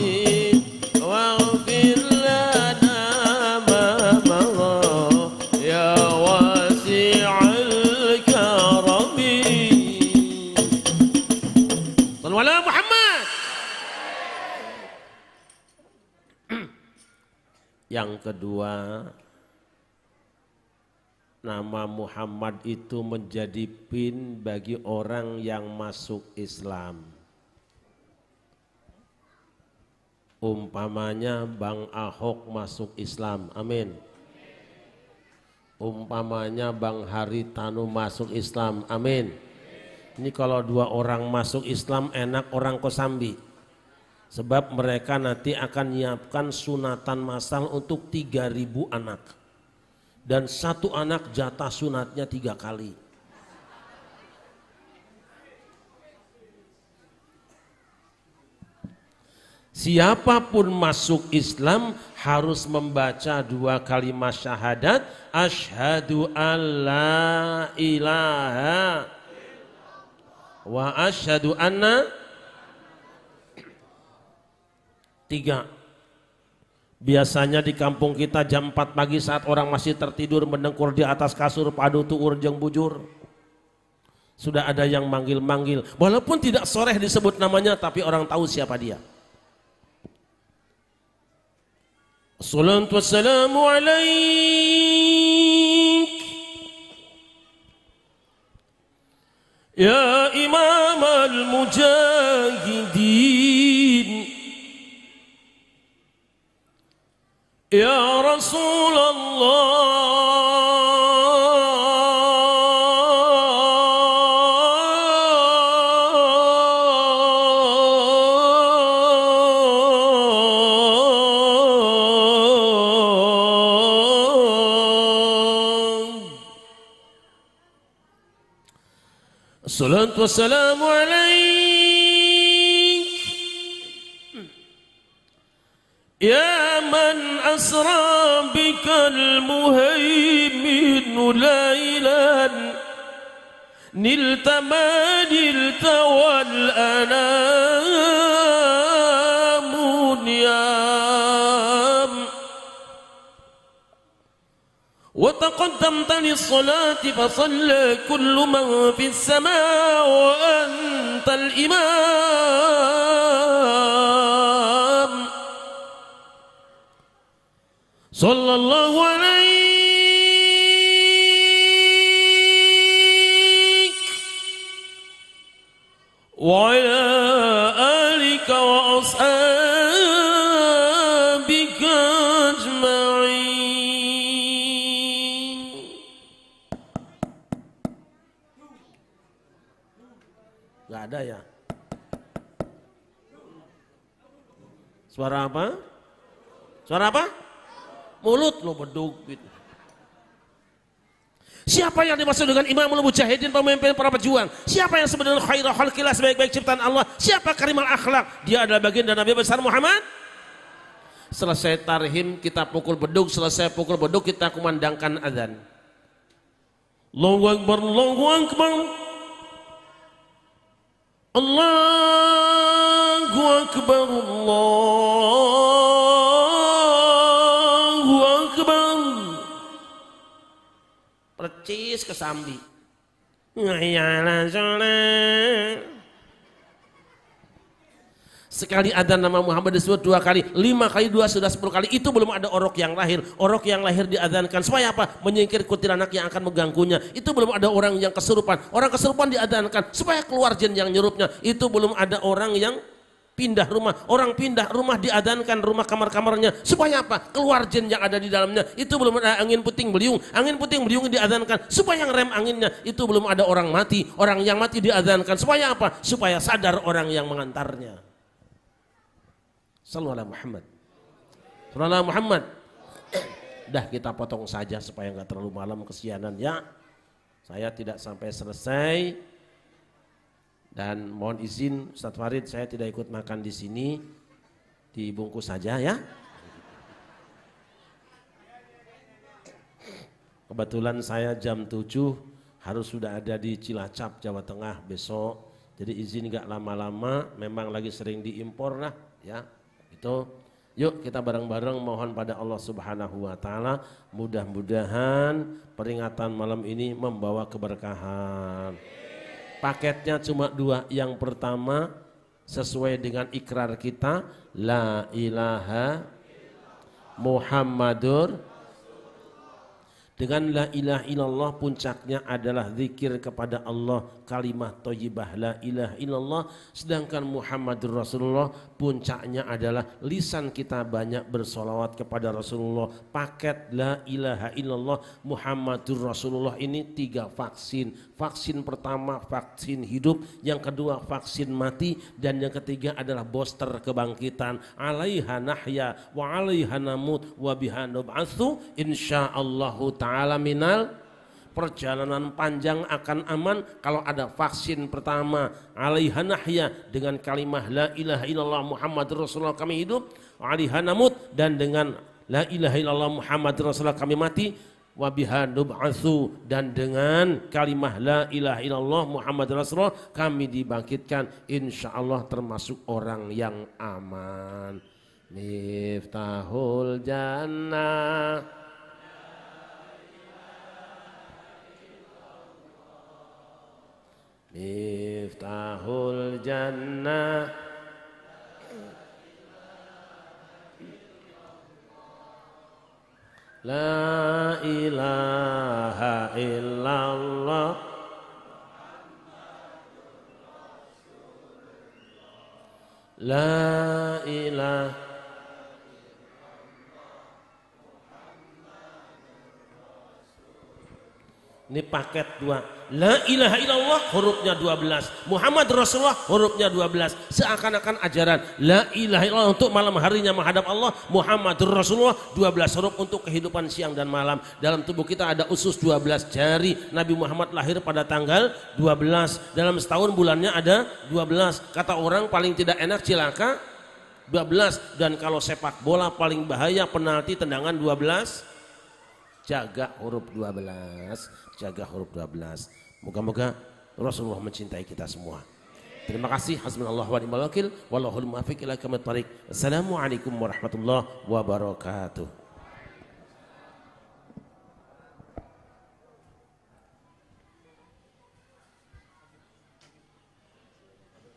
واغفر لنا ما مضى يا واسع الكرم. صلوا على محمد. Yang kedua, nama Muhammad itu menjadi pin bagi orang yang masuk Islam. Umpamanya Bang Ahok masuk Islam, amin. Umpamanya Bang Haritanu masuk Islam, amin. Ini kalau dua orang masuk Islam enak orang Kosambi. Sebab mereka nanti akan menyiapkan sunatan massal untuk 3.000 anak. Dan satu anak jatah sunatnya 3 kali. Siapapun masuk Islam harus membaca 2 kalimat syahadat. Asyhadu an la ilaha wa asyhadu anna 3. Biasanya di kampung kita jam 4 pagi saat orang masih tertidur mendengkur di atas kasur padu tuur jeung bujur. Sudah ada yang manggil-manggil. Walaupun tidak soreh disebut namanya tapi orang tahu siapa dia. Assalatu wassalamu alaik ya imam al-mujahidin ya Rasulullah Assalatu wassalamu alaik ya man asra bikal muhaimin laylan nilta ma nilta wal anamun yam وتقدمت للصلاة فصلى كل من في السماء وأنت الإمام صلى الله عليك وعلى آلك وأصحابك أجمعين. Gak ada ya? Suara apa? Suara apa? Mulut lo beduk gitu. Siapa yang dimaksud dengan imamul mujahidin, pemimpin para pejuang? Siapa yang sebenarnya khairul khalqillah, sebaik-baik ciptaan Allah? Siapa karimul akhlak? Dia adalah baginda Nabi besar Muhammad. Selesai tarhim kita pukul beduk, selesai pukul beduk kita kumandangkan azan. Allahu Akbar, Allahu Akbar. Allahu Akbar, Allahu Akbar. Percis ke sambi. Ngayala sholat. Sekali adzan nama Muhammad disebut 2 kali, 5 kali 2 sudah 10 kali. Itu belum ada orok yang lahir. Orok yang lahir diadzankan supaya apa? Menyingkir kuntilanak yang akan mengganggunya. Itu belum ada orang yang kesurupan. Orang kesurupan diadzankan supaya keluar jin yang nyerupnya. Itu belum ada orang yang pindah rumah. Orang pindah rumah diadzankan rumah kamar-kamarnya supaya apa? Keluar jin yang ada di dalamnya. Itu belum ada angin puting beliung. Angin puting beliung diadzankan supaya ngerem anginnya. Itu belum ada orang mati. Orang yang mati diadzankan supaya apa? Supaya sadar orang yang mengantarnya. Sallallahu alaihi Muhammad. Sallallahu alaihi Muhammad. Dah kita potong saja supaya nggak terlalu malam kesianan ya. Saya tidak sampai selesai dan mohon izin Ustaz Farid, saya tidak ikut makan di sini, dibungkus saja ya. Kebetulan saya jam 7 harus sudah ada di Cilacap, Jawa Tengah besok. Jadi izin nggak lama-lama, memang lagi sering diimpor lah ya. Itu yuk kita bareng-bareng mohon pada Allah Subhanahu wa taala mudah-mudahan peringatan malam ini membawa keberkahan. Paketnya cuma 2. Yang pertama sesuai dengan ikrar kita la ilaha Muhammadur. Dengan la ilaha illallah puncaknya adalah zikir kepada Allah, kalimat thayyibah la ilaha illallah. Sedangkan Muhammadur Rasulullah puncaknya adalah lisan kita banyak bersolawat kepada Rasulullah. Paket la ilaha illallah Muhammadur Rasulullah ini 3 vaksin. Vaksin pertama vaksin hidup, yang kedua vaksin mati, dan yang ketiga adalah booster kebangkitan. Alaiha nahya wa alaiha namut wa biha nub'atsu insyaallahu ta'ala minal. Perjalanan panjang akan aman kalau ada vaksin pertama alaiha nahya, dengan kalimah la ilaha illallah Muhammadur Rasulullah kami hidup, alaiha namut, dan dengan la ilaha illallah Muhammadur Rasulullah kami mati, wa biha nub'atsu, dan dengan kalimah la ilaha illallah Muhammadur Rasulullah kami dibangkitkan, insyaallah termasuk orang yang aman. Miftahul jannah, miftahul jannah, la ilaha illallah, la ilaha. Ini paket 2. La ilaha illallah hurufnya 12, Muhammad Rasulullah hurufnya 12. Seakan-akan ajaran la ilaha illallah untuk malam harinya menghadap Allah, Muhammadur Rasulullah 12 huruf untuk kehidupan siang dan malam. Dalam tubuh kita ada usus 12 jari. Nabi Muhammad lahir pada tanggal 12. Dalam setahun bulannya ada 12. Kata orang paling tidak enak cilaka 12. Dan kalau sepak bola paling bahaya penalti tendangan 12. Jaga huruf 12, jaga huruf 12. Moga-moga Rasulullah mencintai kita semua. Terima kasih. Hasbunallahu wa ni'mal wakil, wallahul muwaffiq ila aqwamit thoriq. Assalamualaikum warahmatullahi wabarakatuh.